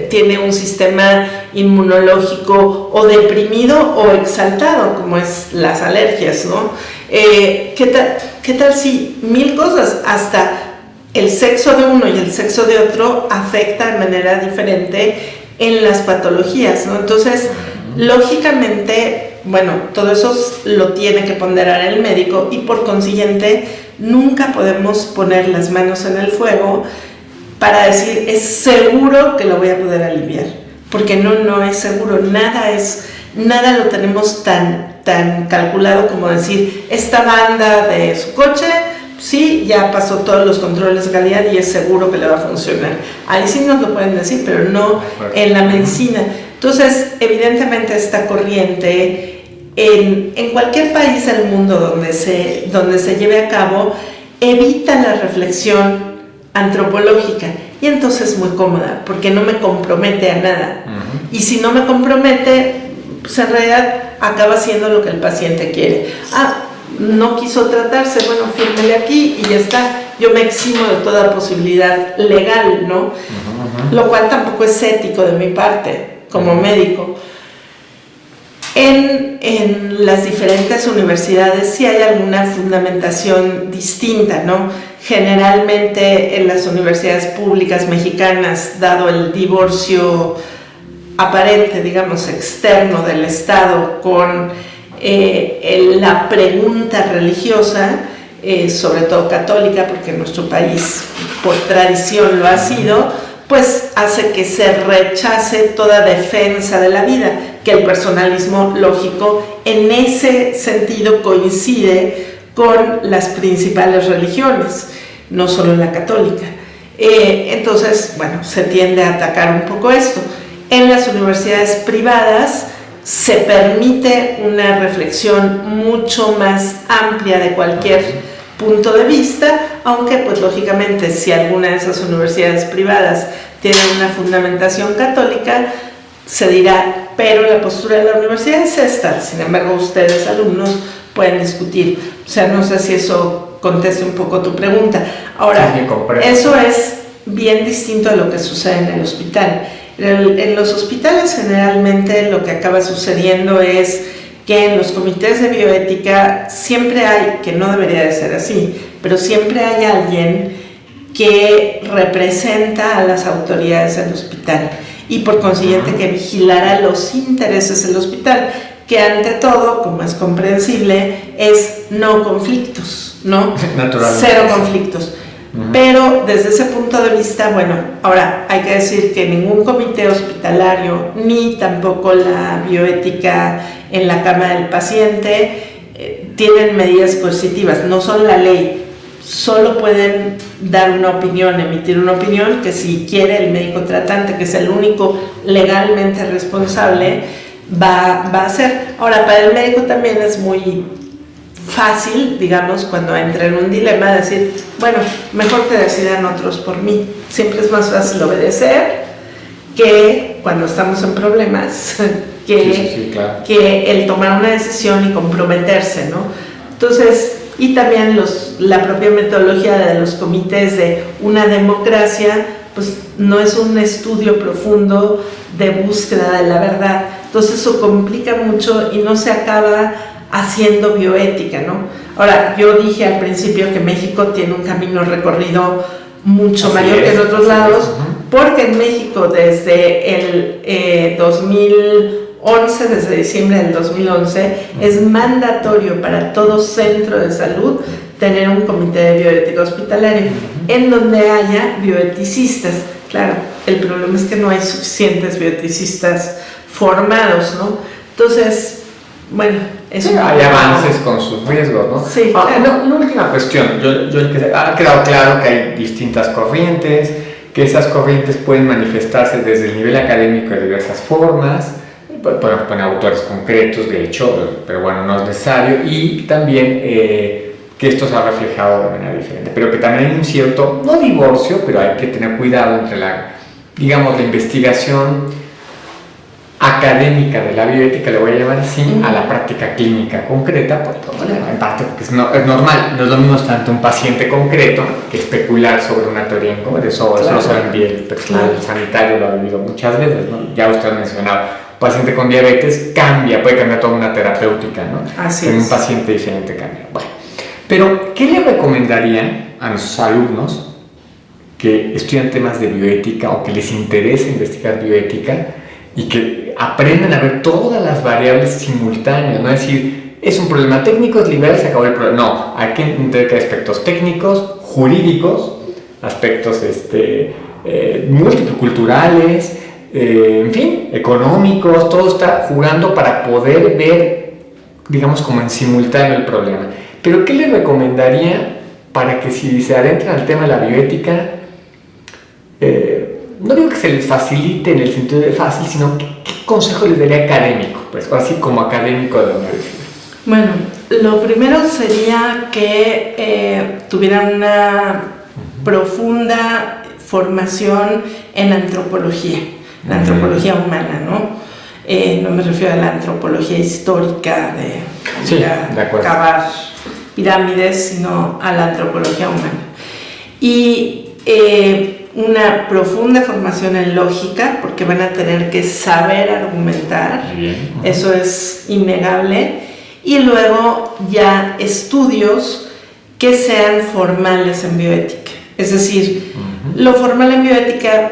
tiene un sistema inmunológico o deprimido o exaltado, como es las alergias, ¿no? ¿Qué tal si mil cosas, hasta el sexo de uno y el sexo de otro, afecta de manera diferente en las patologías, ¿no? Entonces, lógicamente, bueno, todo eso lo tiene que ponderar el médico y por consiguiente nunca podemos poner las manos en el fuego para decir, es seguro que lo voy a poder aliviar, porque no es seguro, nada lo tenemos tan calculado como decir, esta banda de su coche, sí, ya pasó todos los controles de calidad y es seguro que le va a funcionar. Ahí sí nos lo pueden decir, pero no en la medicina. Entonces, evidentemente esta corriente en cualquier país del mundo donde se lleve a cabo, evita la reflexión antropológica y entonces es muy cómoda porque no me compromete a nada. Y si no me compromete, pues en realidad acaba siendo lo que el paciente quiere. No quiso tratarse, bueno, fírmele aquí y ya está. Yo me eximo de toda posibilidad legal, ¿no? Lo cual tampoco es ético de mi parte como médico. En las diferentes universidades sí hay alguna fundamentación distinta, ¿no? Generalmente en las universidades públicas mexicanas, dado el divorcio aparente, digamos, externo del Estado con la pregunta religiosa, sobre todo católica, porque en nuestro país por tradición lo ha sido, pues hace que se rechace toda defensa de la vida, que el personalismo lógico en ese sentido coincide con las principales religiones, no solo la católica. Entonces, bueno, se tiende a atacar un poco esto. En las universidades privadas se permite una reflexión mucho más amplia de cualquier punto de vista, aunque pues lógicamente si alguna de esas universidades privadas tiene una fundamentación católica, se dirá, pero la postura de la universidad es esta. Sin embargo, ustedes, alumnos, pueden discutir. O sea, no sé si eso contesta un poco tu pregunta. Ahora, eso es bien distinto a lo que sucede en el hospital. En los hospitales generalmente lo que acaba sucediendo es que en los comités de bioética siempre hay, que no debería de ser así, pero siempre hay alguien que representa a las autoridades del hospital y por consiguiente que vigilará los intereses del hospital, que ante todo, como es comprensible, es no conflictos, ¿no? Cero conflictos. Pero desde ese punto de vista, bueno, ahora hay que decir que ningún comité hospitalario, ni tampoco la bioética en la cama del paciente, tienen medidas coercitivas, no son la ley, solo pueden dar una opinión, emitir una opinión que si quiere el médico tratante, que es el único legalmente responsable, va a hacer. Ahora, para el médico también es muy fácil, digamos, cuando entra en un dilema, decir, bueno, mejor que decidan otros por mí. Siempre es más fácil obedecer que cuando estamos en problemas, que el tomar una decisión y comprometerse, ¿no? Entonces, y también la propia metodología de los comités de una democracia, pues no es un estudio profundo de búsqueda de la verdad. Entonces eso complica mucho y no se acaba haciendo bioética, ¿no? Ahora, yo dije al principio que México tiene un camino recorrido mucho mayor que en otros lados, porque en México desde el 2011, desde diciembre del 2011, es mandatorio para todo centro de salud tener un comité de bioética hospitalario, en donde haya bioeticistas. Claro, el problema es que no hay suficientes bioeticistas formados, ¿no? Entonces, bueno, sí, hay avances con sus riesgos, ¿no? Sí. Una última cuestión. Ha quedado claro que hay distintas corrientes, que esas corrientes pueden manifestarse desde el nivel académico de diversas formas, podemos poner autores concretos, de hecho, pero bueno, no es necesario, y también que esto se ha reflejado de manera diferente, pero que también hay un cierto, no divorcio, pero hay que tener cuidado entre la investigación académica de la bioética, le voy a llamar así, a la práctica clínica concreta, en parte porque es normal, no es lo mismo tanto un paciente concreto que especular sobre una teoría en común, eso lo saben bien, el personal sanitario lo ha vivido muchas veces, ¿no? Ya usted ha mencionado, un paciente con diabetes puede cambiar toda una terapéutica, ¿no? Así en es. un paciente diferente cambia. Bueno, pero ¿qué le recomendaría a nuestros alumnos que estudian temas de bioética o que les interesa investigar bioética y que aprendan a ver todas las variables simultáneas, no es decir, es un problema técnico, es liberal, se acabó el problema? No, hay que entender que hay aspectos técnicos, jurídicos, aspectos multiculturales, en fin, económicos, todo está jugando para poder ver, digamos, como en simultáneo el problema. Pero ¿qué les recomendaría para que si se adentran al tema de la bioética, no digo que se les facilite en el sentido de fácil, sino consejo les daría académico? Pues, o así como académico de la universidad. Bueno, lo primero sería que tuvieran una profunda formación en antropología, la antropología humana, ¿no? No me refiero a la antropología histórica de cavar pirámides, sino a la antropología humana. Y una profunda formación en lógica, porque van a tener que saber argumentar, eso es innegable, y luego ya estudios que sean formales en bioética. Es decir, lo formal en bioética,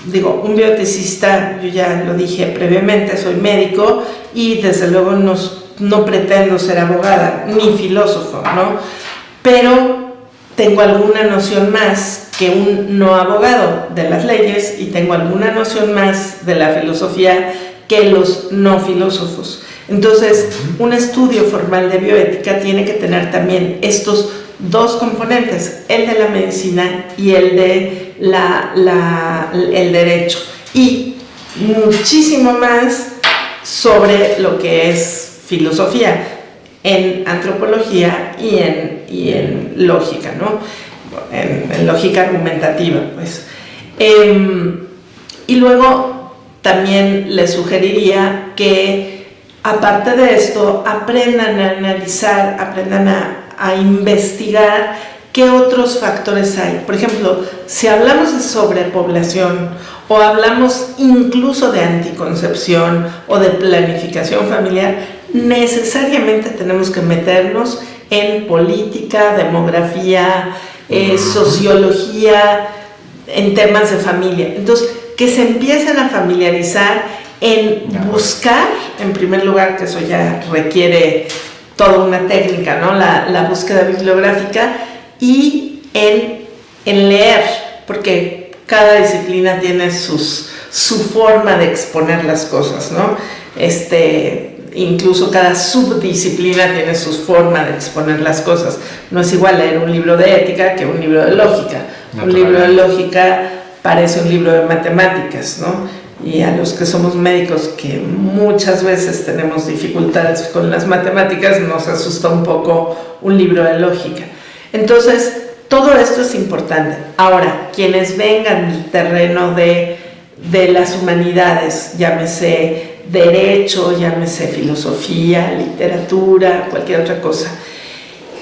digo, un bioeticista, yo ya lo dije previamente, soy médico y desde luego no pretendo ser abogada ni filósofo, ¿no? Pero tengo alguna noción más que un no abogado de las leyes y tengo alguna noción más de la filosofía que los no filósofos. Entonces, un estudio formal de bioética tiene que tener también estos dos componentes, el de la medicina y el de el derecho, y muchísimo más sobre lo que es filosofía en antropología y en lógica, ¿no? En lógica argumentativa, pues. Y luego también les sugeriría que, aparte de esto, aprendan a analizar, aprendan a investigar qué otros factores hay. Por ejemplo, si hablamos de sobrepoblación o hablamos incluso de anticoncepción o de planificación familiar, necesariamente tenemos que meternos en política, demografía, sociología, en temas de familia. Entonces, que se empiecen a familiarizar en buscar, en primer lugar, que eso ya requiere toda una técnica, ¿no? La búsqueda bibliográfica, y en leer, porque cada disciplina tiene su forma de exponer las cosas, ¿no? Incluso cada subdisciplina tiene su forma de exponer las cosas. No es igual leer un libro de ética que un libro de lógica. Un libro de lógica parece un libro de matemáticas, ¿no? Y a los que somos médicos, que muchas veces tenemos dificultades con las matemáticas, nos asusta un poco un libro de lógica. Entonces, todo esto es importante. Ahora, quienes vengan del terreno de las humanidades, llámese derecho, llámese filosofía, literatura, cualquier otra cosa,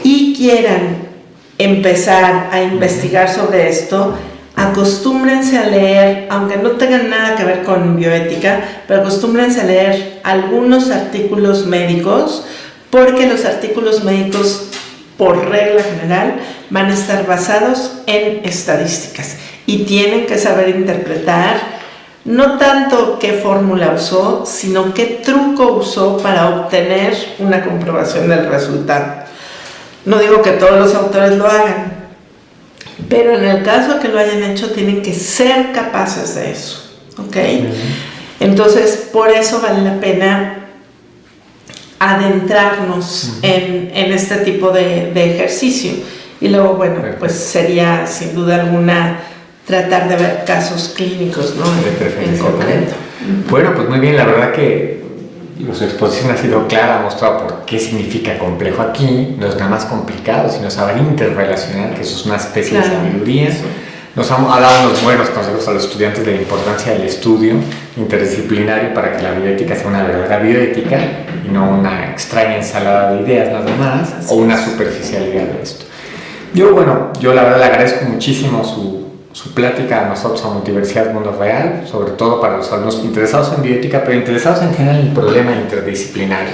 y quieran empezar a investigar sobre esto, acostúmbrense a leer, aunque no tengan nada que ver con bioética, pero acostúmbrense a leer algunos artículos médicos, porque los artículos médicos, por regla general, van a estar basados en estadísticas y tienen que saber interpretar no tanto qué fórmula usó, sino qué truco usó para obtener una comprobación del resultado. No digo que todos los autores lo hagan, pero en el caso que lo hayan hecho, tienen que ser capaces de eso, ¿ok? Entonces, por eso vale la pena adentrarnos en este tipo de ejercicio. Y luego, bueno, pues sería sin duda alguna tratar de ver casos clínicos, ¿no? En concreto. Bueno, pues muy bien, la verdad que su exposición ha sido clara, ha mostrado por qué significa complejo aquí. No es nada más complicado, sino saber interrelacionar, que eso es una especie de sabiduría. Nos ha dado unos buenos consejos a los estudiantes de la importancia del estudio interdisciplinario para que la bioética sea una verdadera bioética y no una extraña ensalada de ideas nada más, o una superficialidad de esto. Yo la verdad le agradezco muchísimo su plática a nosotros, a Multiversidad Mundo Real, sobre todo para los alumnos interesados en bioética, pero interesados en general en el problema interdisciplinario.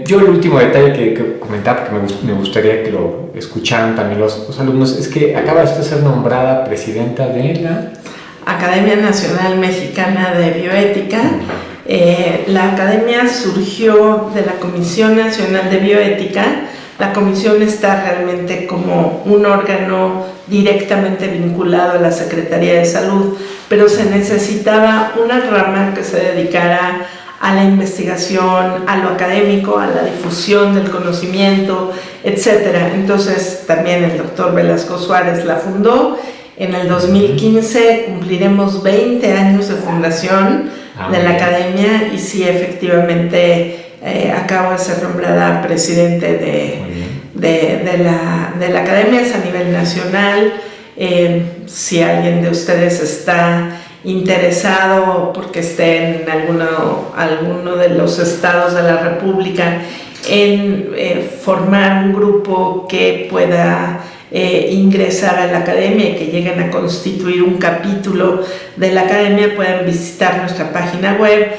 Yo el último detalle que comentaba, porque me gustaría que lo escucharan también los alumnos, es que acaba de ser nombrada presidenta de la Academia Nacional Mexicana de Bioética. La academia surgió de la Comisión Nacional de Bioética. La comisión está realmente como un órgano directamente vinculado a la Secretaría de Salud, pero se necesitaba una rama que se dedicara a la investigación, a lo académico, a la difusión del conocimiento, etc. Entonces también el doctor Velasco Suárez la fundó. En el 2015 cumpliremos 20 años de fundación. de la academia, y sí, efectivamente, acabo de ser nombrada presidente de la academia, es a nivel nacional. Si alguien de ustedes está interesado porque esté en alguno de los estados de la República en formar un grupo que pueda ingresar a la academia y que lleguen a constituir un capítulo de la academia, pueden visitar nuestra página web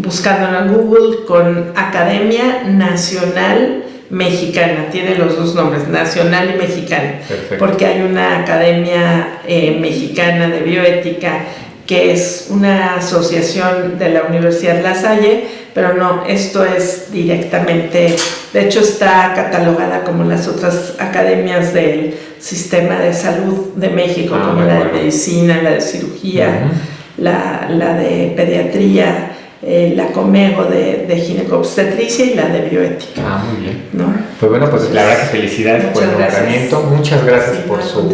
buscándolo en Google con Academia Nacional Mexicana. Tiene los dos nombres, nacional y mexicana. Perfecto. Porque hay una academia mexicana de bioética que es una asociación de la Universidad La Salle, pero no, esto es directamente, de hecho está catalogada como las otras academias del sistema de salud de México, como la de medicina, la de cirugía, la de pediatría, la Comego de ginecobstetricia y la de bioética. Muy bien. ¿No? Pues bueno, pues la verdad que felicidades por el nombramiento. Muchas gracias por su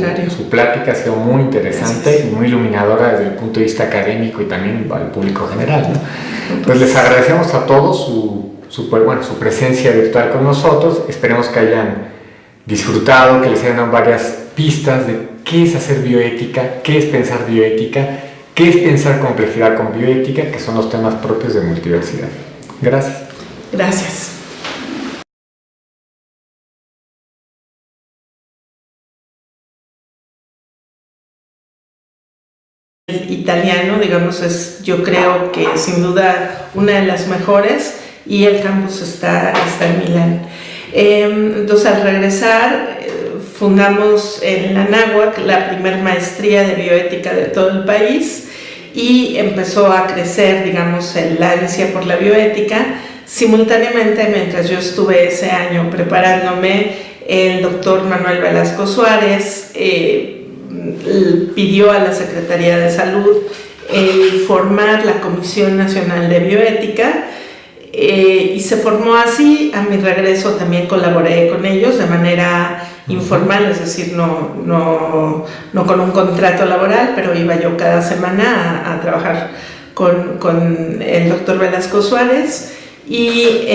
plática, ha sido muy interesante y muy iluminadora desde el punto de vista académico y también al público general, ¿no? Pues les agradecemos a todos su presencia virtual con nosotros. Esperemos que hayan disfrutado, que les hayan dado varias pistas de qué es hacer bioética, qué es pensar bioética, qué es pensar complejidad con bioética, que son los temas propios de multiversidad. Gracias. Gracias. El italiano, digamos, es, yo creo que sin duda una de las mejores, y el campus está en Milán. Entonces, al regresar, fundamos en la Anáhuac la primer maestría de bioética de todo el país, y empezó a crecer, digamos, el ansia por la bioética. Simultáneamente, mientras yo estuve ese año preparándome, el doctor Manuel Velasco Suárez pidió a la Secretaría de Salud formar la Comisión Nacional de Bioética, y se formó así. A mi regreso también colaboré con ellos de manera informal, es decir, no con un contrato laboral, pero iba yo cada semana a trabajar con el doctor Velasco Suárez, y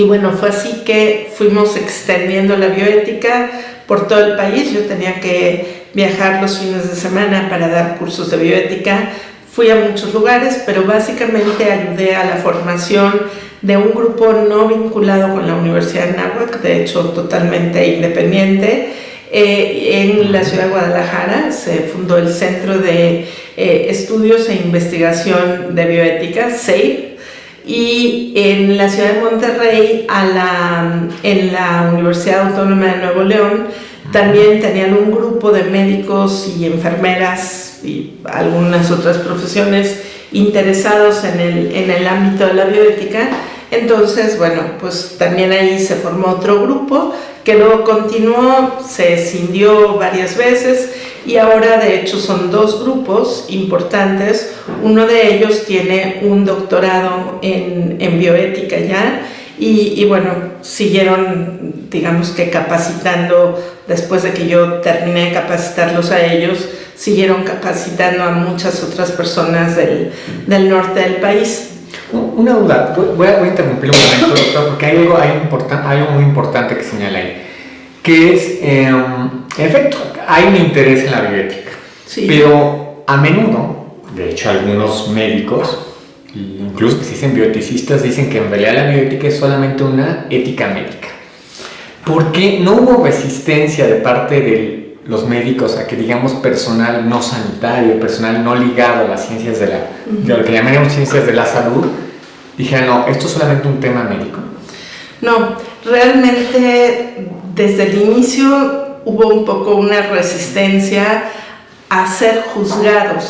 bueno, fue así que fuimos extendiendo la bioética por todo el país. Yo tenía que viajar los fines de semana para dar cursos de bioética. Fui a muchos lugares, pero básicamente ayudé a la formación de un grupo no vinculado con la Universidad de Anáhuac, de hecho totalmente independiente. En la ciudad de Guadalajara se fundó el Centro de Estudios e Investigación de Bioética, CEIB, y en la ciudad de Monterrey, en la Universidad Autónoma de Nuevo León, también tenían un grupo de médicos y enfermeras y algunas otras profesiones interesados en el ámbito de la bioética. Entonces, bueno, pues también ahí se formó otro grupo que luego continuó, se escindió varias veces, y ahora de hecho son dos grupos importantes. Uno de ellos tiene un doctorado en bioética ya, y bueno, siguieron, digamos que capacitando, después de que yo terminé de capacitarlos a ellos, siguieron capacitando a muchas otras personas del norte del país. Una duda, voy a interrumpir un momento, doctor, porque hay algo muy importante que señala ahí, que es, en efecto, hay un interés en la bioética, sí, pero a menudo, de hecho algunos médicos, incluso que se dicen bioeticistas, dicen que en realidad la bioética es solamente una ética médica. ¿Por qué no hubo resistencia de parte de los médicos a que, digamos, personal no sanitario, personal no ligado a las ciencias de lo que llamaríamos ciencias de la salud, dijeran, no, esto es solamente un tema médico? No, realmente desde el inicio hubo un poco una resistencia a ser juzgados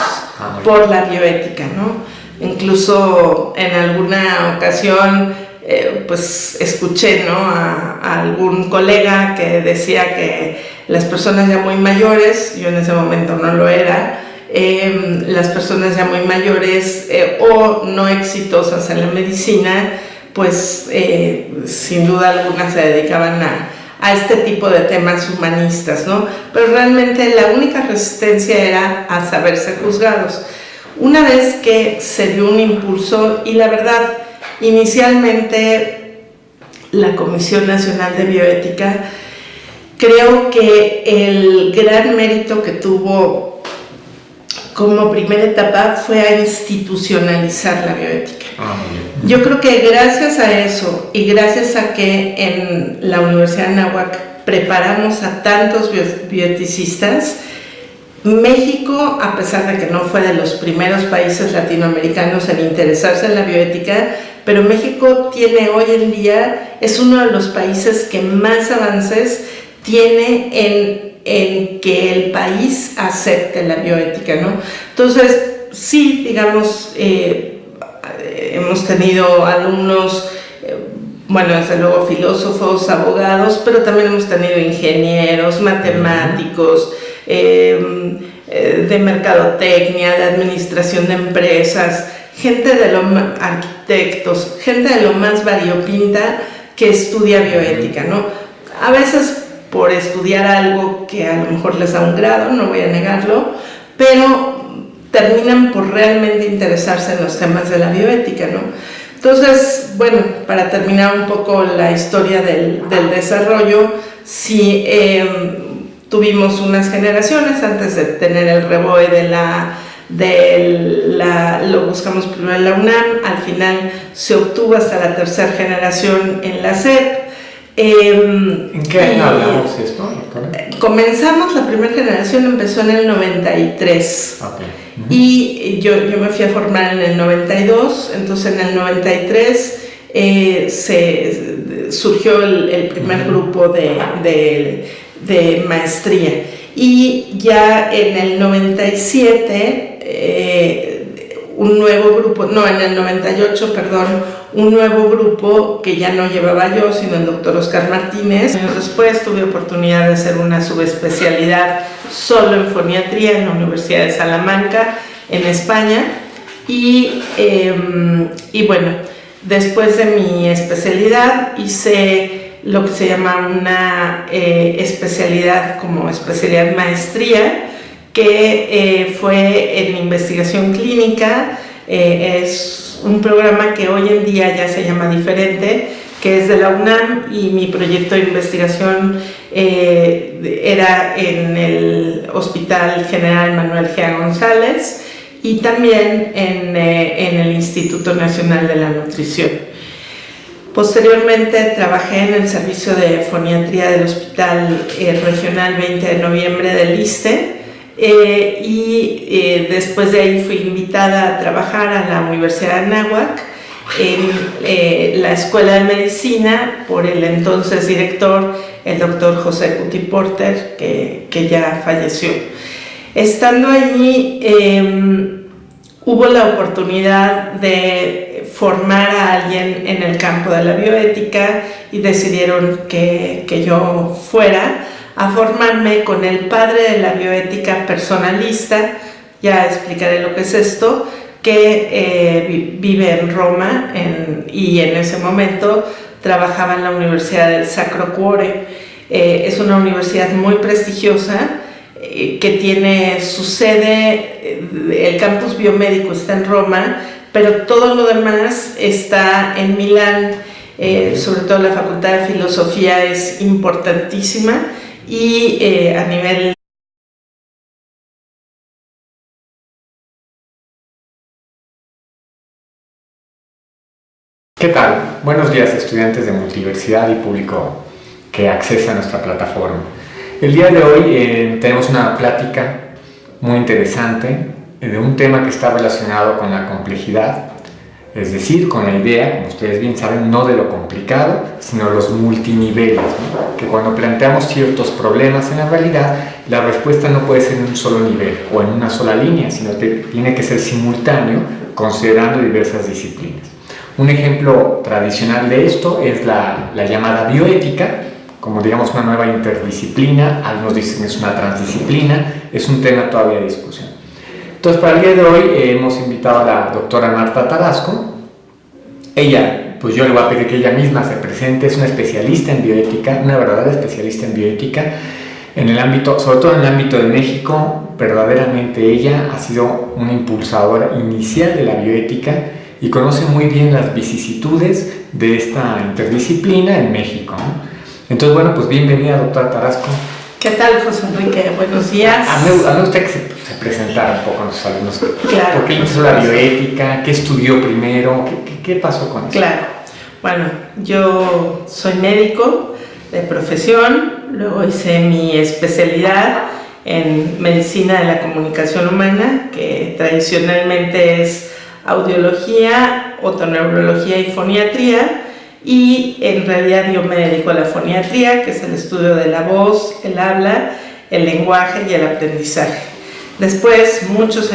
por la bioética, ¿no? Incluso en alguna ocasión pues escuché, ¿no?, a algún colega que decía que las personas ya muy mayores, yo en ese momento no lo era, las personas ya muy mayores o no exitosas en la medicina, pues sin duda alguna se dedicaban a este tipo de temas humanistas, ¿no? Pero realmente la única resistencia era a saberse juzgados. Una vez que se dio un impulso, y la verdad, inicialmente la Comisión Nacional de Bioética, creo que el gran mérito que tuvo como primera etapa fue a institucionalizar la bioética. Yo creo que gracias a eso y gracias a que en la Universidad de Anáhuac preparamos a tantos bioeticistas, México, a pesar de que no fue de los primeros países latinoamericanos en interesarse en la bioética, pero México tiene hoy en día, es uno de los países que más avances tiene en que el país acepte la bioética, ¿no? Entonces, sí, digamos, hemos tenido alumnos, bueno, desde luego filósofos, abogados, pero también hemos tenido ingenieros, matemáticos, de mercadotecnia, de administración de empresas, gente de arquitectos, gente de lo más variopinta que estudia bioética, ¿no? A veces por estudiar algo que a lo mejor les da un grado, no voy a negarlo, pero terminan por realmente interesarse en los temas de la bioética, ¿no? Entonces, bueno, para terminar un poco la historia del desarrollo, sí, tuvimos unas generaciones antes de tener el REBOE lo buscamos primero en la UNAM, al final se obtuvo hasta la tercera generación en la SEP. ¿En qué año hablamos esto? Comenzamos, la primera generación empezó en el 93. Okay. Y yo me fui a formar en el 92, entonces en el 93 surgió el primer grupo de maestría, y ya en el 97 un nuevo grupo, no, en el 98, perdón, un nuevo grupo que ya no llevaba yo, sino el doctor Oscar Martínez. Años después tuve oportunidad de hacer una subespecialidad solo en foniatría en la Universidad de Salamanca, en España, y bueno, después de mi especialidad hice lo que se llama una especialidad como especialidad maestría, que fue en investigación clínica. Es un programa que hoy en día ya se llama diferente, que es de la UNAM, y mi proyecto de investigación era en el Hospital General Manuel G. González y también en el Instituto Nacional de la Nutrición. Posteriormente trabajé en el servicio de foniatría del Hospital Regional 20 de Noviembre del ISSSTE, y después de ahí fui invitada a trabajar a la Universidad de Anáhuac en la Escuela de Medicina por el entonces director, el doctor José Cuti-Porter, que ya falleció. Estando allí hubo la oportunidad de formar a alguien en el campo de la bioética, y decidieron que yo fuera a formarme con el padre de la bioética personalista. Ya explicaré lo que es esto, que vive en Roma, y en ese momento trabajaba en la Universidad del Sacro Cuore. Es una universidad muy prestigiosa, que tiene su sede, el campus biomédico está en Roma, pero todo lo demás está en Milán. Sobre todo la Facultad de Filosofía es importantísima, y a nivel ¿Qué tal? Buenos días, estudiantes de multiversidad y público que accesa a nuestra plataforma. El día de hoy tenemos una plática muy interesante de un tema que está relacionado con la complejidad, es decir, con la idea, como ustedes bien saben, no de lo complicado, sino los multiniveles, ¿no? Que cuando planteamos ciertos problemas en la realidad, la respuesta no puede ser en un solo nivel o en una sola línea, sino que tiene que ser simultáneo, considerando diversas disciplinas. Un ejemplo tradicional de esto es la llamada bioética, como digamos una nueva interdisciplina. Algunos dicen es una transdisciplina, es un tema todavía de discusión. Entonces, para el día de hoy hemos invitado a la doctora Marta Tarasco. Ella pues yo le voy a pedir que ella misma se presente. Es una especialista en bioética, una verdadera especialista en bioética, en el ámbito, sobre todo en el ámbito de México. Verdaderamente ella ha sido una impulsadora inicial de la bioética y conoce muy bien las vicisitudes de esta interdisciplina en México, ¿no? Entonces, bueno, pues bienvenida, doctora Tarasco. ¿Qué tal, José Enrique? Buenos días. A mí me gustaría que se presentara un poco a nuestros alumnos. Claro. ¿Por qué empezó la bioética? ¿Qué estudió primero? ¿Qué pasó con eso? Claro. Bueno, yo soy médico de profesión, luego hice mi especialidad en medicina de la comunicación humana, que tradicionalmente es audiología, otoneurología y foniatría, y en realidad yo me dedico a la foniatría, que es el estudio de la voz, el habla, el lenguaje y el aprendizaje. Después, muchos